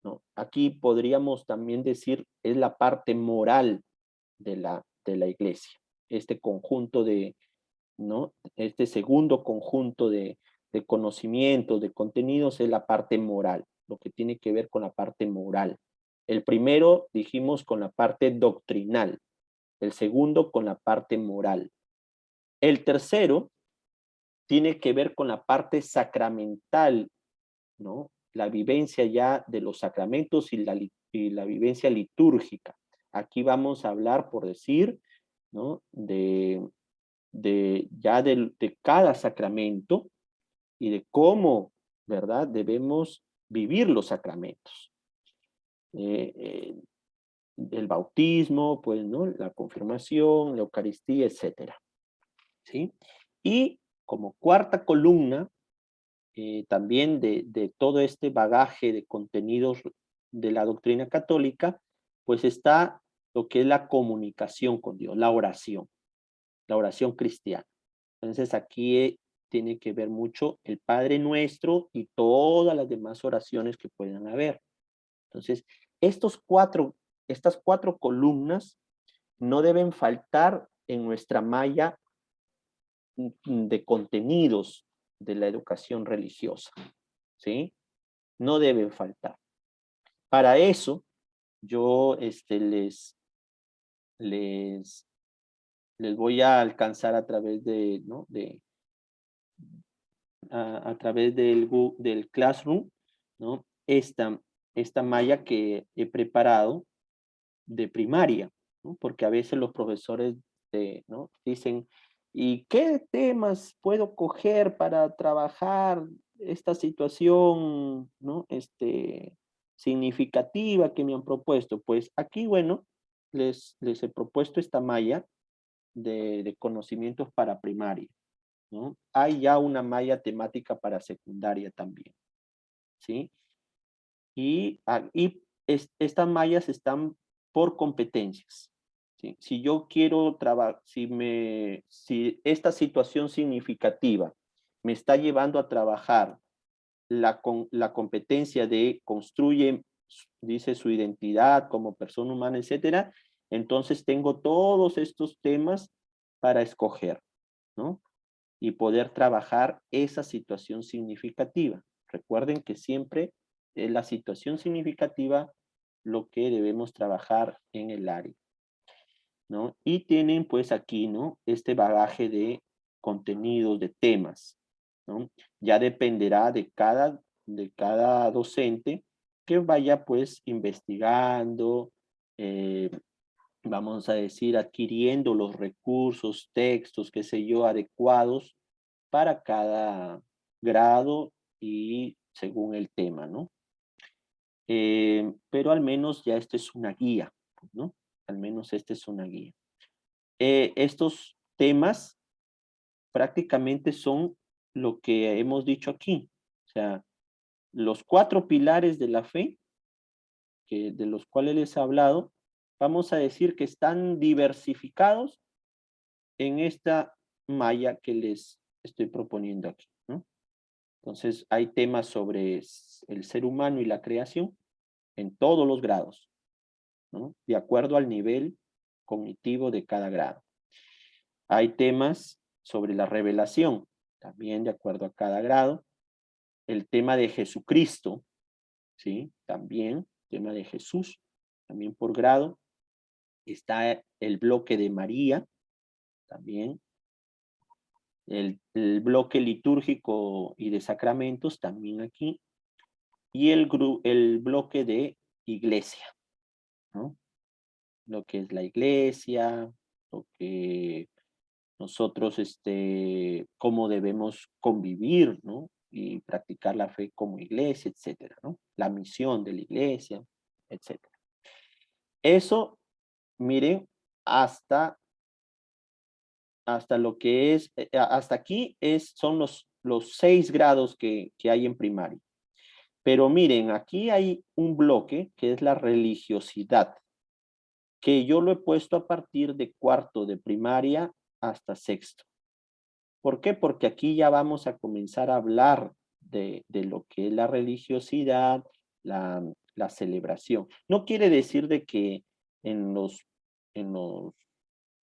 [SPEAKER 2] ¿no? Aquí podríamos también decir, es la parte moral de la iglesia, este conjunto ¿no? Este segundo conjunto de de conocimientos, de contenidos, es la parte moral, lo que tiene que ver con la parte moral. El primero, dijimos, con la parte doctrinal. El segundo, con la parte moral. El tercero tiene que ver con la parte sacramental, ¿no? La vivencia ya de los sacramentos y la vivencia litúrgica. Aquí vamos a hablar, por decir, ¿no? De cada sacramento y de cómo, ¿verdad? Debemos vivir los sacramentos. El bautismo, pues, ¿no? La confirmación, la Eucaristía, etcétera. ¿Sí? Y como cuarta columna, también de todo este bagaje de contenidos de la doctrina católica, pues está lo que es la comunicación con Dios, la oración cristiana. Entonces aquí tiene que ver mucho el Padre Nuestro y todas las demás oraciones que puedan haber. Entonces, estas cuatro columnas no deben faltar en nuestra malla de contenidos de la educación religiosa, ¿sí? No deben faltar. Para eso, yo les voy a alcanzar a través de, ¿no? A través del Classroom, ¿no? Esta malla que he preparado de primaria, ¿no? Porque a veces los profesores ¿no? dicen, ¿y qué temas puedo coger para trabajar esta situación, ¿no? Significativa que me han propuesto? Pues aquí, bueno, les he propuesto esta malla de conocimientos para primaria, ¿no? Hay ya una malla temática para secundaria también, ¿sí? Estas mallas están por competencias, ¿sí? Si yo quiero trabajar, si esta situación significativa me está llevando a trabajar la competencia de construye, dice, su identidad como persona humana, etcétera, entonces tengo todos estos temas para escoger, ¿no? Y poder trabajar esa situación significativa. Recuerden que siempre es la situación significativa lo que debemos trabajar en el área, ¿no? Y tienen pues aquí, ¿no? Este bagaje de contenidos, de temas, ¿no? Ya dependerá de cada docente que vaya pues investigando, eh, vamos a decir, adquiriendo los recursos, textos, qué sé yo, adecuados para cada grado y según el tema, ¿no? Pero al menos ya esta es una guía, ¿no? Al menos esta es una guía. Estos temas prácticamente son lo que hemos dicho aquí. O sea, los 4 pilares de la fe, de los cuales les he hablado, vamos a decir que están diversificados en esta malla que les estoy proponiendo aquí, ¿no? Entonces, hay temas sobre el ser humano y la creación en todos los grados, ¿no? De acuerdo al nivel cognitivo de cada grado. Hay temas sobre la revelación, también de acuerdo a cada grado. El tema de Jesucristo, ¿sí? También, tema de Jesús, también por grado. Está el bloque de María, también. El bloque litúrgico y de sacramentos, también aquí. Y el bloque de iglesia, ¿no? Lo que es la iglesia, lo que nosotros, cómo debemos convivir, ¿no? Y practicar la fe como iglesia, etcétera, ¿no? La misión de la iglesia, etcétera. Eso, miren, hasta lo que es, hasta aquí son los 6 grados que hay en primaria. Pero miren, aquí hay un bloque que es la religiosidad, que yo lo he puesto a partir de cuarto de primaria hasta sexto. ¿Por qué? Porque aquí ya vamos a comenzar a hablar de lo que es la religiosidad, la celebración. No quiere decir de que en los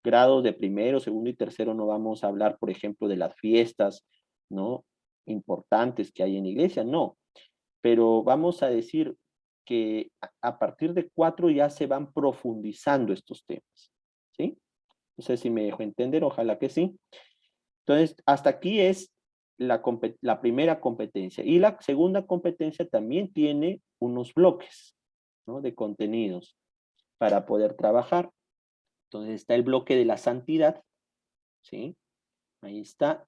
[SPEAKER 2] grados de primero, segundo y tercero no vamos a hablar, por ejemplo, de las fiestas, ¿no? importantes que hay en la iglesia, no. Pero vamos a decir que a partir de 4 ya se van profundizando estos temas, ¿sí? No sé si me dejo entender, ojalá que sí. Entonces, hasta aquí es la primera competencia. Y la segunda competencia también tiene unos bloques, ¿no?, de contenidos para poder trabajar. Entonces está el bloque de la santidad, ¿sí? Ahí está.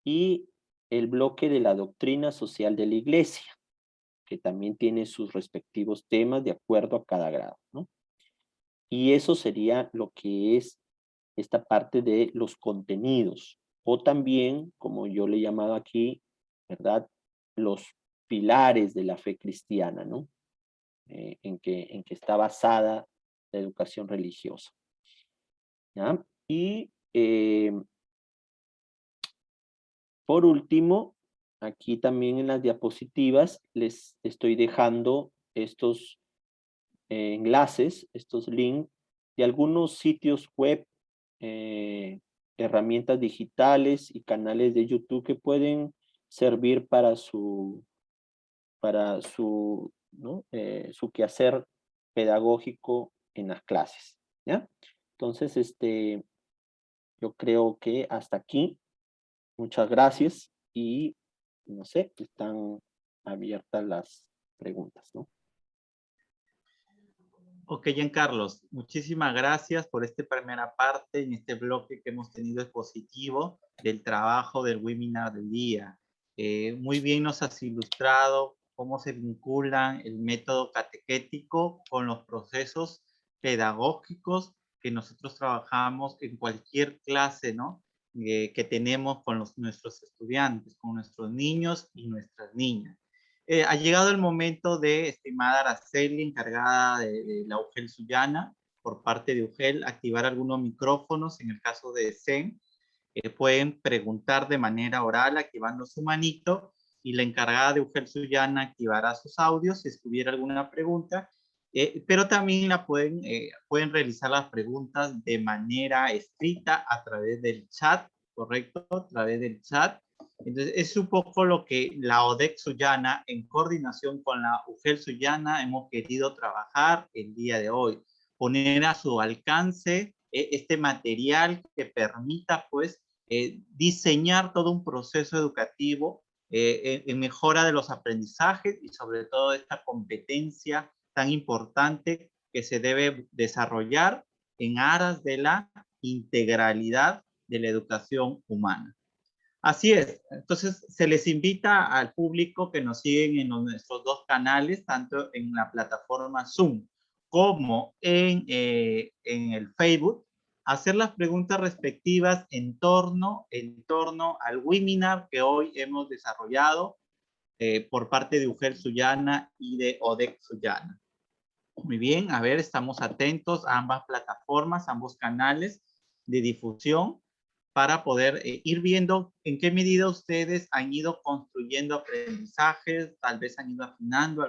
[SPEAKER 2] Y el bloque de la doctrina social de la iglesia, que también tiene sus respectivos temas de acuerdo a cada grado, ¿no? Y eso sería lo que es esta parte de los contenidos, o también, como yo le he llamado aquí, ¿verdad? Los pilares de la fe cristiana, ¿no? En que está basada la educación religiosa, ¿ya? Y por último, aquí también en las diapositivas les estoy dejando estos enlaces, estos links de algunos sitios web, eh, herramientas digitales y canales de YouTube que pueden servir para su, ¿no?, su quehacer pedagógico en las clases, ¿ya? Entonces, yo creo que hasta aquí. Muchas gracias y, no sé, están abiertas las preguntas, ¿no?
[SPEAKER 1] Ok, Giancarlos, muchísimas gracias por esta primera parte en este bloque que hemos tenido expositivo del trabajo del webinar del día. Muy bien nos has ilustrado cómo se vinculan el método catequético con los procesos pedagógicos que nosotros trabajamos en cualquier clase, ¿no?, que tenemos con nuestros estudiantes, con nuestros niños y nuestras niñas. Ha llegado el momento de, estimada Araceli, encargada de la UGEL Sullana, por parte de UGEL, activar algunos micrófonos. En el caso de SEN, pueden preguntar de manera oral activando su manito, y la encargada de UGEL Sullana activará sus audios si estuviera alguna pregunta, pero también pueden realizar las preguntas de manera escrita a través del chat, ¿correcto? A través del chat. Entonces, es un poco lo que la ODEC Sullana, en coordinación con la UGEL Sullana, hemos querido trabajar el día de hoy. Poner a su alcance este material que permita, pues, diseñar todo un proceso educativo en mejora de los aprendizajes y sobre todo esta competencia tan importante que se debe desarrollar en aras de la integralidad de la educación humana. Así es. Entonces, se les invita al público que nos siguen en nuestros dos canales, tanto en la plataforma Zoom como en el Facebook, a hacer las preguntas respectivas en torno al webinar que hoy hemos desarrollado por parte de UGEL Sullana y de ODEC Sullana. Muy bien, a ver, estamos atentos a ambas plataformas, ambos canales de difusión, para poder ir viendo en qué medida ustedes han ido construyendo aprendizajes, tal vez han ido afinando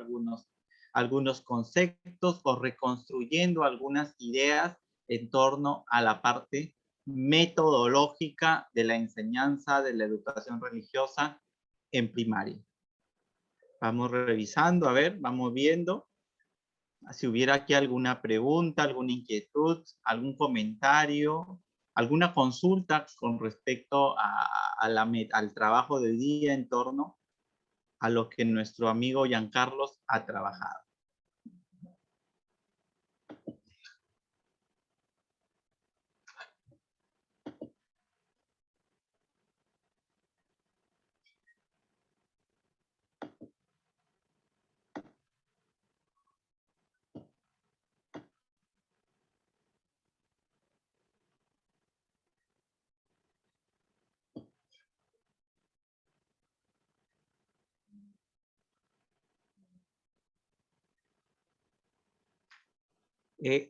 [SPEAKER 1] algunos conceptos o reconstruyendo algunas ideas en torno a la parte metodológica de la enseñanza de la educación religiosa en primaria. Vamos revisando, a ver, vamos viendo si hubiera aquí alguna pregunta, alguna inquietud, algún comentario, alguna consulta con respecto al trabajo del día en torno a lo que nuestro amigo Giancarlos ha trabajado.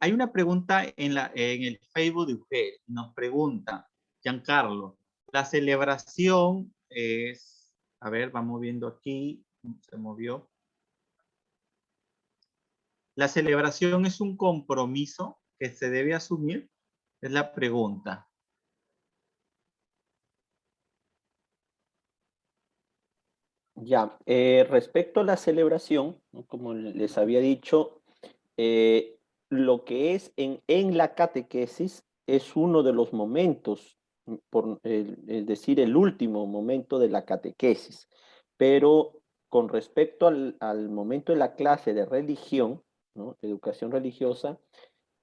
[SPEAKER 1] Hay una pregunta en el Facebook de UGEL. Nos pregunta, Giancarlo, la celebración es, a ver, vamos viendo aquí, se movió. ¿La celebración es un compromiso que se debe asumir? Es la pregunta.
[SPEAKER 2] Ya, respecto a la celebración, ¿no? Como les había dicho, lo que es en la catequesis es uno de los momentos, es decir, el último momento de la catequesis. Pero con respecto al momento de la clase de religión, ¿no? Educación religiosa,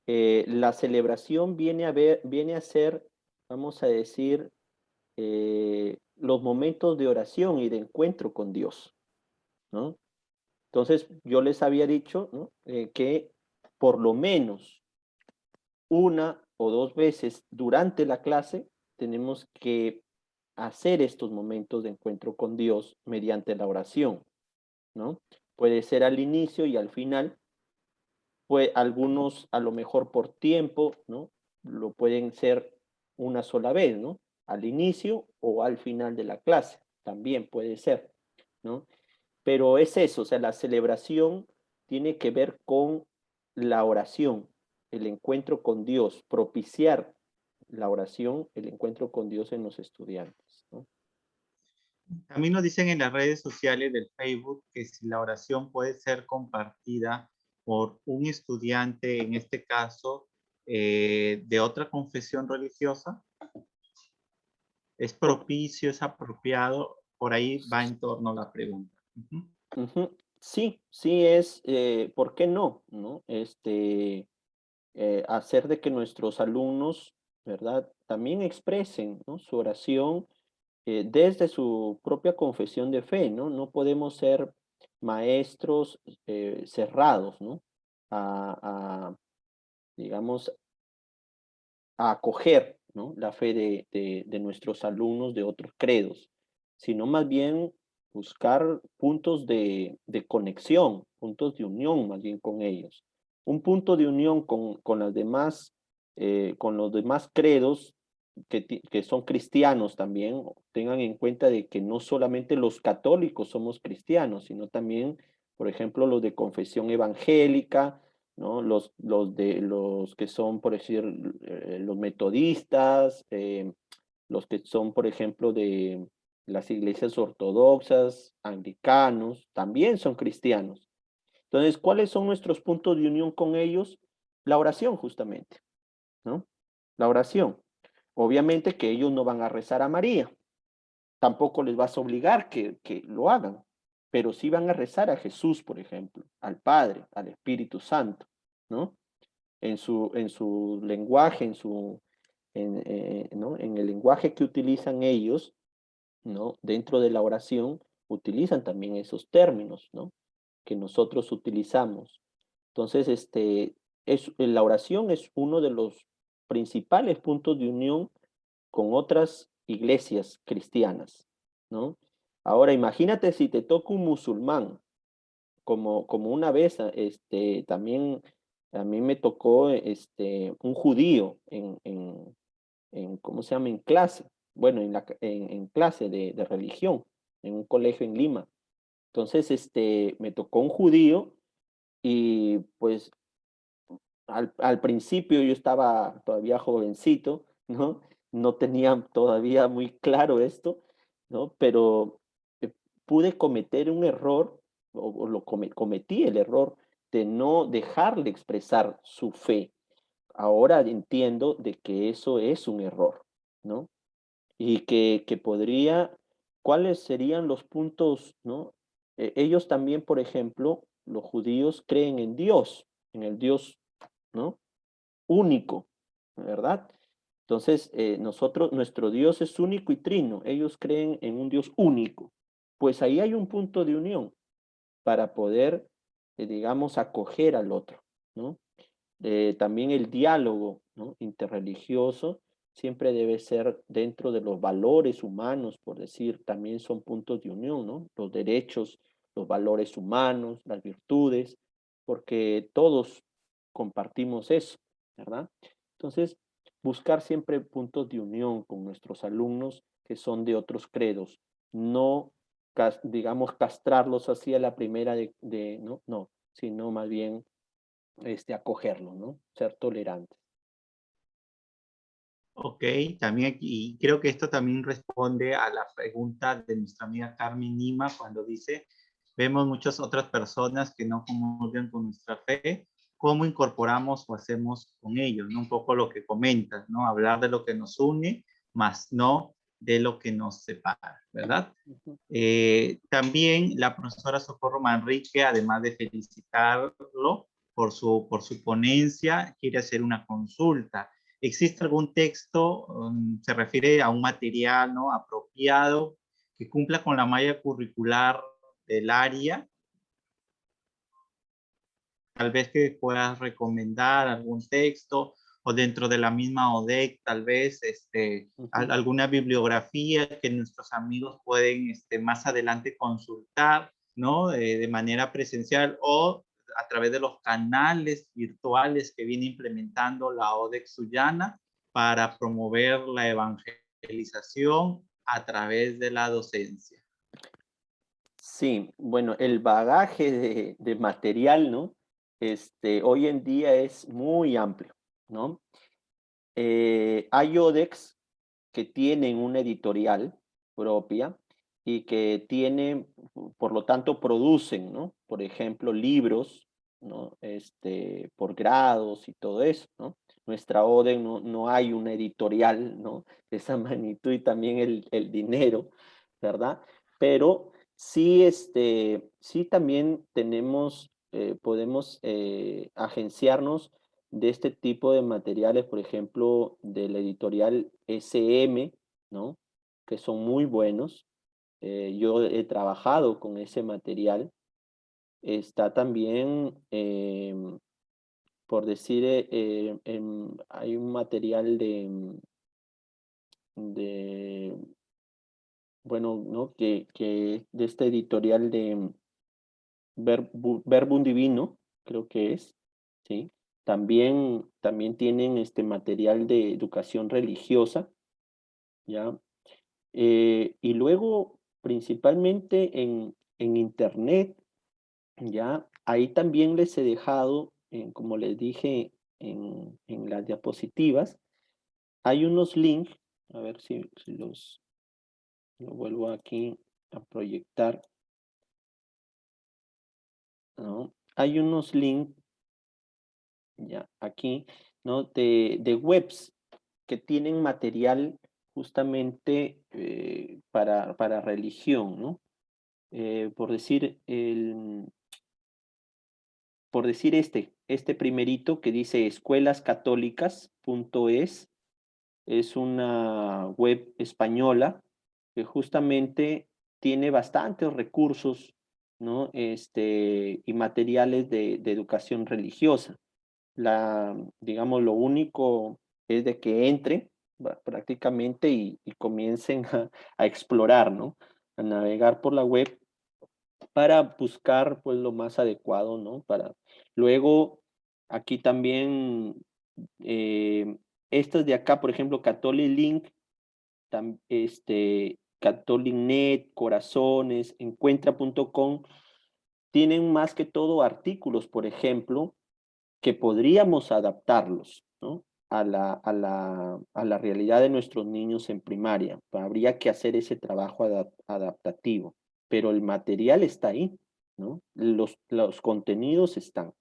[SPEAKER 2] la celebración viene a ser, vamos a decir, los momentos de oración y de encuentro con Dios, ¿no? Entonces, yo les había dicho, ¿no? Que por lo menos una o dos veces durante la clase tenemos que hacer estos momentos de encuentro con Dios mediante la oración, ¿no? Puede ser al inicio y al final, pues algunos a lo mejor por tiempo, ¿no? Lo pueden ser una sola vez, ¿no? Al inicio o al final de la clase, también puede ser, ¿no? Pero es eso, o sea, la celebración tiene que ver con la oración, el encuentro con Dios, propiciar la oración, el encuentro con Dios en los estudiantes, ¿no?
[SPEAKER 1] También nos dicen en las redes sociales del Facebook que si la oración puede ser compartida por un estudiante, en este caso, de otra confesión religiosa, es propicio, es apropiado, por ahí va en torno a la pregunta. Ujú.
[SPEAKER 2] Ujú. Sí, sí es, ¿por qué no? ¿No? Hacer de que nuestros alumnos, ¿verdad? También expresen, ¿no? Su oración desde su propia confesión de fe, ¿no? No podemos ser maestros cerrados, ¿no? A, digamos, a acoger, ¿no? La fe de nuestros alumnos de otros credos, sino más bien buscar puntos de conexión, puntos de unión más bien con ellos. Un punto de unión con las demás, con los demás credos que son cristianos también, tengan en cuenta de que no solamente los católicos somos cristianos, sino también, por ejemplo, los de confesión evangélica, ¿no? Los que son, por decir, los metodistas, los que son, por ejemplo, de las iglesias ortodoxas, anglicanos, también son cristianos. Entonces, ¿cuáles son nuestros puntos de unión con ellos? La oración, justamente, ¿no? La oración. Obviamente que ellos no van a rezar a María, tampoco les vas a obligar que lo hagan, pero sí van a rezar a Jesús, por ejemplo, al Padre, al Espíritu Santo, ¿no? En su lenguaje, ¿no? En el lenguaje que utilizan ellos, ¿no? Dentro de la oración, utilizan también esos términos, ¿no? Que nosotros utilizamos. Entonces, la oración es uno de los principales puntos de unión con otras iglesias cristianas, ¿no? Ahora, imagínate si te toca un musulmán, como una vez, también a mí me tocó, un judío ¿cómo se llama? En clase, bueno, en clase de religión, en un colegio en Lima. Entonces, me tocó un judío y pues al principio yo estaba todavía jovencito, ¿no? No tenía todavía muy claro esto, ¿no? Pero pude cometer un error, cometí el error de no dejarle expresar su fe. Ahora entiendo de que eso es un error, ¿no? Y que podría, ¿cuáles serían los puntos, no? Ellos también, por ejemplo, los judíos creen en Dios, en el Dios, ¿no? Único, ¿verdad? Entonces, nuestro Dios es único y trino. Ellos creen en un Dios único. Pues ahí hay un punto de unión para poder, digamos, acoger al otro, ¿no? También el diálogo, ¿no? Interreligioso siempre debe ser dentro de los valores humanos, por decir, también son puntos de unión, ¿no? Los derechos, los valores humanos, las virtudes, porque todos compartimos eso, ¿verdad? Entonces, buscar siempre puntos de unión con nuestros alumnos que son de otros credos, no, digamos, castrarlos así a la primera no, no, sino más bien acogerlo, ¿no? Ser tolerante.
[SPEAKER 1] Ok, también, y creo que esto también responde a la pregunta de nuestra amiga Carmen Nima cuando dice, vemos muchas otras personas que no comulgan con nuestra fe, ¿cómo incorporamos o hacemos con ellos? ¿No? Un poco lo que comentas, ¿no? Hablar de lo que nos une, más no de lo que nos separa, ¿verdad?
[SPEAKER 2] Ujú.
[SPEAKER 1] También la profesora Socorro Manrique, además de felicitarlo por su ponencia, quiere hacer una consulta. ¿Existe algún texto, se refiere a un material, ¿no?, apropiado que cumpla con la malla curricular del área? Tal vez que puedas recomendar algún texto o dentro de la misma ODEC, tal vez
[SPEAKER 2] Ujú.
[SPEAKER 1] alguna bibliografía que nuestros amigos pueden más adelante consultar, ¿no? De manera presencial o a través de los canales virtuales que viene implementando la ODEC Sullana para promover la evangelización a través de la docencia.
[SPEAKER 2] Sí, bueno, el bagaje de material, ¿no? Hoy en día es muy amplio, ¿no? Hay ODEX que tienen una editorial propia y que tienen, por lo tanto, producen, ¿no? Por ejemplo, libros, ¿no? Por grados y todo eso, ¿no? Nuestra ODEX no hay una editorial, ¿no? De esa magnitud y también el dinero, ¿verdad? Pero sí, sí también tenemos, podemos agenciarnos de este tipo de materiales, por ejemplo, de la editorial SM, ¿no? Que son muy buenos. Yo he trabajado con ese material. Está también, por decir, hay un material de bueno, ¿no? Que de esta editorial de Verbum Divino, creo que es, ¿sí? También tienen este material de educación religiosa, ¿ya? Y luego, principalmente en Internet, ¿ya? Ahí también les he dejado, como les dije en las diapositivas, hay unos links, a ver si lo vuelvo aquí a proyectar, ¿no? Hay unos links, ya, aquí, ¿no? De webs que tienen material justamente para religión, ¿no? Por decir, por decir este primerito que dice escuelascatólicas.es, es una web española que justamente tiene bastantes recursos, ¿no? Y materiales de educación religiosa. Digamos, lo único es de que entre prácticamente y comiencen a explorar, ¿no? A navegar por la web para buscar pues lo más adecuado, ¿no? Para luego aquí también estas de acá, por ejemplo, Catholic Link, Catholic Net, Corazones, Encuentra.com, tienen más que todo artículos, por ejemplo, que podríamos adaptarlos, ¿no? A la realidad de nuestros niños en primaria. Habría que hacer ese trabajo adaptativo, pero el material está ahí, ¿no? Los contenidos están.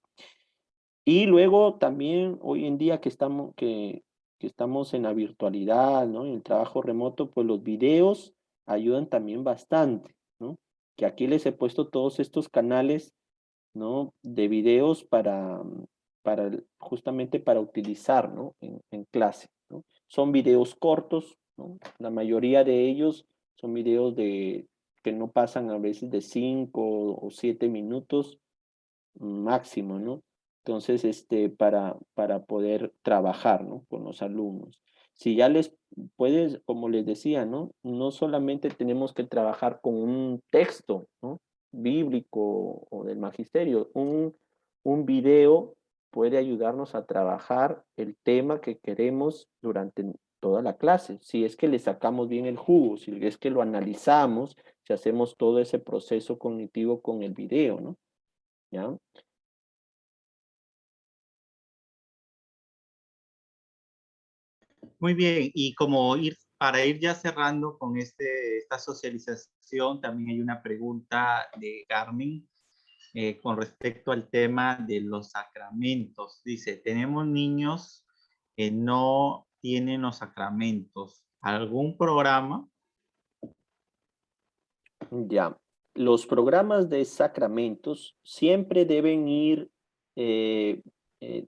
[SPEAKER 2] Y luego también hoy en día que estamos en la virtualidad, ¿no? En el trabajo remoto, pues los videos ayudan también bastante, ¿no? Que aquí les he puesto todos estos canales, ¿no? De videos justamente para utilizar, ¿no? En clase, ¿no? Son videos cortos, ¿no? La mayoría de ellos son videos que no pasan a veces de 5 o 7 minutos máximo, ¿no? Entonces, para poder trabajar, ¿no? Con los alumnos. Si ya les puedes, como les decía, ¿no? No solamente tenemos que trabajar con un texto, ¿no? Bíblico o del magisterio, un video puede ayudarnos a trabajar el tema que queremos durante toda la clase. Si es que le sacamos bien el jugo, si es que lo analizamos, si hacemos todo ese proceso cognitivo con el video, ¿no? ¿Ya?
[SPEAKER 1] Muy bien, y como para ir ya cerrando con esta socialización, también hay una pregunta de Carmen con respecto al tema de los sacramentos. Dice, tenemos niños que no tienen los sacramentos. ¿Algún programa?
[SPEAKER 2] Ya, los programas de sacramentos siempre deben ir, eh,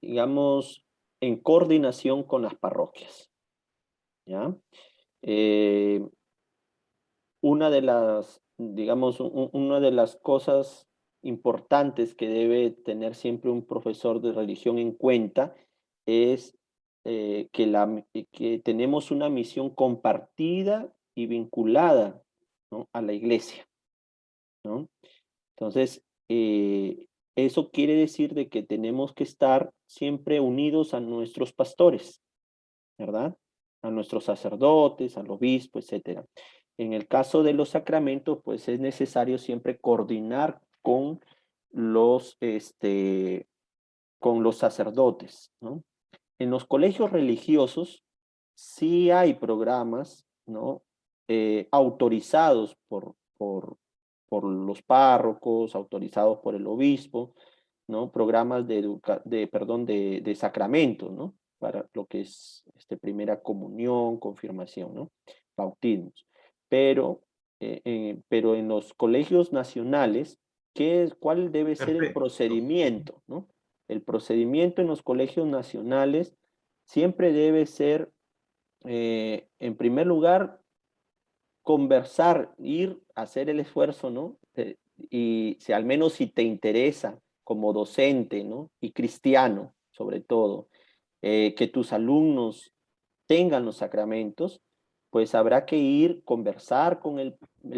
[SPEAKER 2] digamos, en coordinación con las parroquias, ¿ya? Eh, una de las, digamos, una de las cosas importantes que debe tener siempre un profesor de religión en cuenta es que tenemos una misión compartida y vinculada, ¿no?, a la iglesia, ¿no? Entonces, eso quiere decir de que tenemos que estar siempre unidos a nuestros pastores, ¿verdad? A nuestros sacerdotes, al obispo, etcétera. En el caso de los sacramentos, pues es necesario siempre coordinar este, con los sacerdotes, ¿no? En los colegios religiosos sí hay programas, ¿no? Autorizados por los párrocos, autorizados por el obispo, ¿no? Programas de sacramento, ¿no? Para lo que es primera comunión, confirmación, ¿no? Bautismos. Pero en los colegios nacionales, ¿cuál debe ser el
[SPEAKER 1] Perfecto.
[SPEAKER 2] procedimiento, ¿no? El procedimiento en los colegios nacionales siempre debe ser, en primer lugar, conversar, ir a hacer el esfuerzo, ¿no? Y si al menos si te interesa como docente, ¿no? Y cristiano, sobre todo, que tus alumnos tengan los sacramentos, pues habrá que ir, conversar con el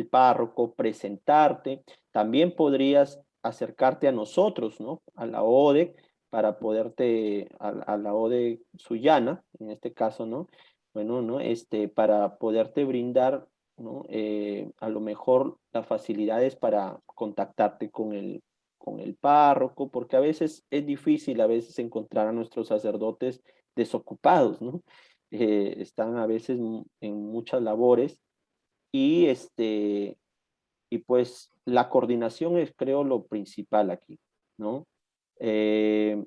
[SPEAKER 2] párroco, presentarte. También podrías acercarte a nosotros, ¿no? A la ODE, para poderte, a la ODE Sullana, en este caso, ¿no? Bueno, ¿no? Para poderte brindar, ¿no? A lo mejor las facilidades para contactarte con el párroco, porque a veces es difícil a veces encontrar a nuestros sacerdotes desocupados, ¿no? Están a veces en muchas labores y, y pues la coordinación es, creo, lo principal aquí, ¿no? Eh,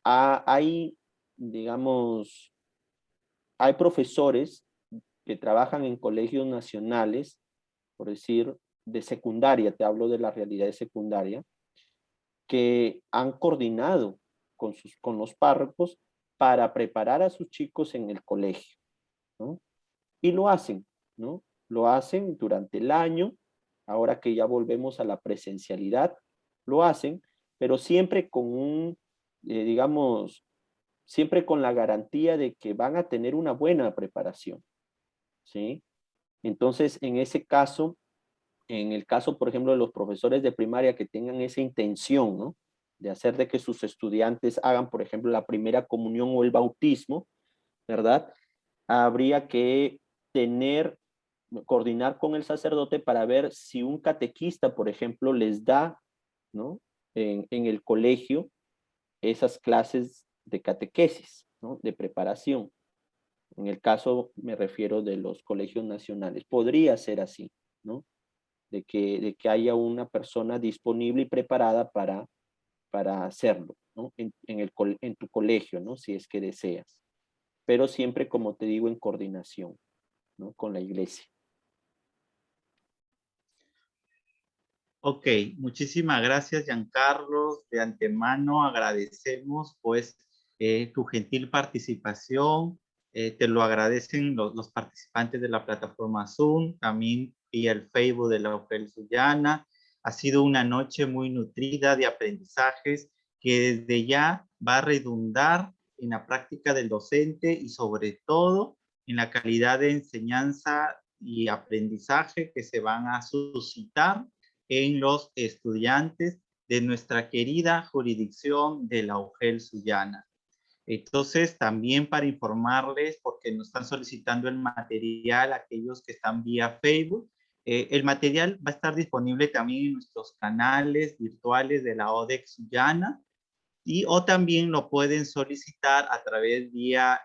[SPEAKER 2] hay, digamos, hay profesores que trabajan en colegios nacionales, por decir, de secundaria, te hablo de la realidad de secundaria, que han coordinado con los párrocos para preparar a sus chicos en el colegio, ¿no? Y lo hacen, ¿no? Lo hacen durante el año, ahora que ya volvemos a la presencialidad, lo hacen, pero siempre con digamos, siempre con la garantía de que van a tener una buena preparación, ¿sí? Entonces, en el caso, por ejemplo, de los profesores de primaria que tengan esa intención, ¿no? De hacer de que sus estudiantes hagan, por ejemplo, la primera comunión o el bautismo, ¿verdad? Habría que coordinar con el sacerdote para ver si un catequista, por ejemplo, les da, ¿no? En el colegio esas clases de catequesis, ¿no? De preparación. En el caso, me refiero de los colegios nacionales. Podría ser así, ¿no? De que haya una persona disponible y preparada para hacerlo, ¿no? En tu colegio, ¿no? Si es que deseas. Pero siempre, como te digo, en coordinación, ¿no? Con la iglesia.
[SPEAKER 1] Ok, muchísimas gracias, Giancarlos. De antemano agradecemos pues tu gentil participación. Te lo agradecen los participantes de la plataforma Zoom, también y el Facebook de la UFEL Sullana. Ha sido una noche muy nutrida de aprendizajes que desde ya va a redundar en la práctica del docente y sobre todo en la calidad de enseñanza y aprendizaje que se van a suscitar en los estudiantes de nuestra querida jurisdicción de la UGEL Sullana. Entonces, también para informarles, porque nos están solicitando el material, aquellos que están vía Facebook, el material va a estar disponible también en nuestros canales virtuales de la ODEC Sullana o también lo pueden solicitar a través vía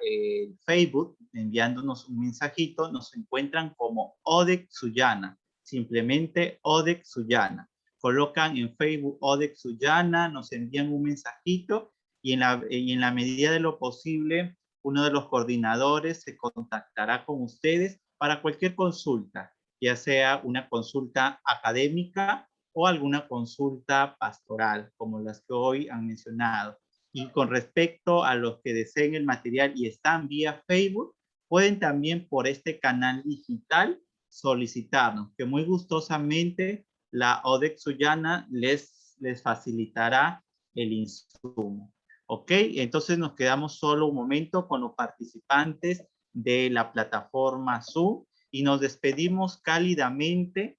[SPEAKER 1] Facebook, enviándonos un mensajito. Nos encuentran como ODEC Sullana, simplemente ODEC Sullana. Colocan en Facebook ODEC Sullana, nos envían un mensajito y en la medida de lo posible, uno de los coordinadores se contactará con ustedes para cualquier consulta, ya sea una consulta académica o alguna consulta pastoral, como las que hoy han mencionado. Y con respecto a los que deseen el material y están vía Facebook, pueden también por este canal digital solicitarnos, que muy gustosamente la ODEC Sullana les facilitará el insumo. ¿Ok? Entonces nos quedamos solo un momento con los participantes de la plataforma Zoom y nos despedimos cálidamente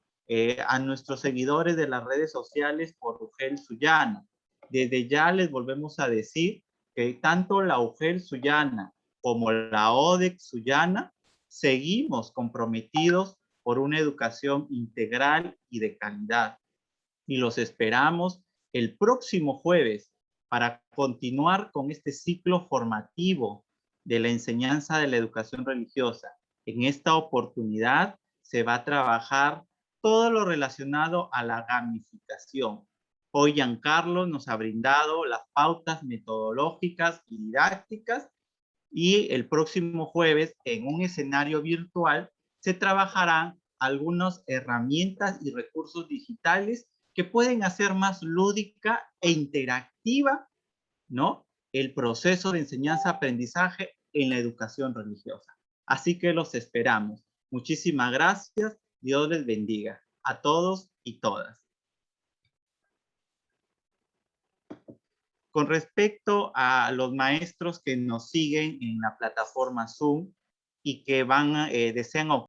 [SPEAKER 1] a nuestros seguidores de las redes sociales por UGEL Sullana. Desde ya les volvemos a decir que tanto la UGEL Sullana como la ODEC Sullana seguimos comprometidos por una educación integral y de calidad. Y los esperamos el próximo jueves para continuar con este ciclo formativo de la enseñanza de la educación religiosa. En esta oportunidad se va a trabajar todo lo relacionado a la gamificación. Hoy Giancarlo nos ha brindado las pautas metodológicas y didácticas y el próximo jueves en un escenario virtual se trabajarán algunas herramientas y recursos digitales que pueden hacer más lúdica e interactiva, ¿no?, el proceso de enseñanza-aprendizaje en la educación religiosa. Así que los esperamos. Muchísimas gracias. Dios les bendiga a todos y todas. Con respecto a los maestros que nos siguen en la plataforma Zoom y que desean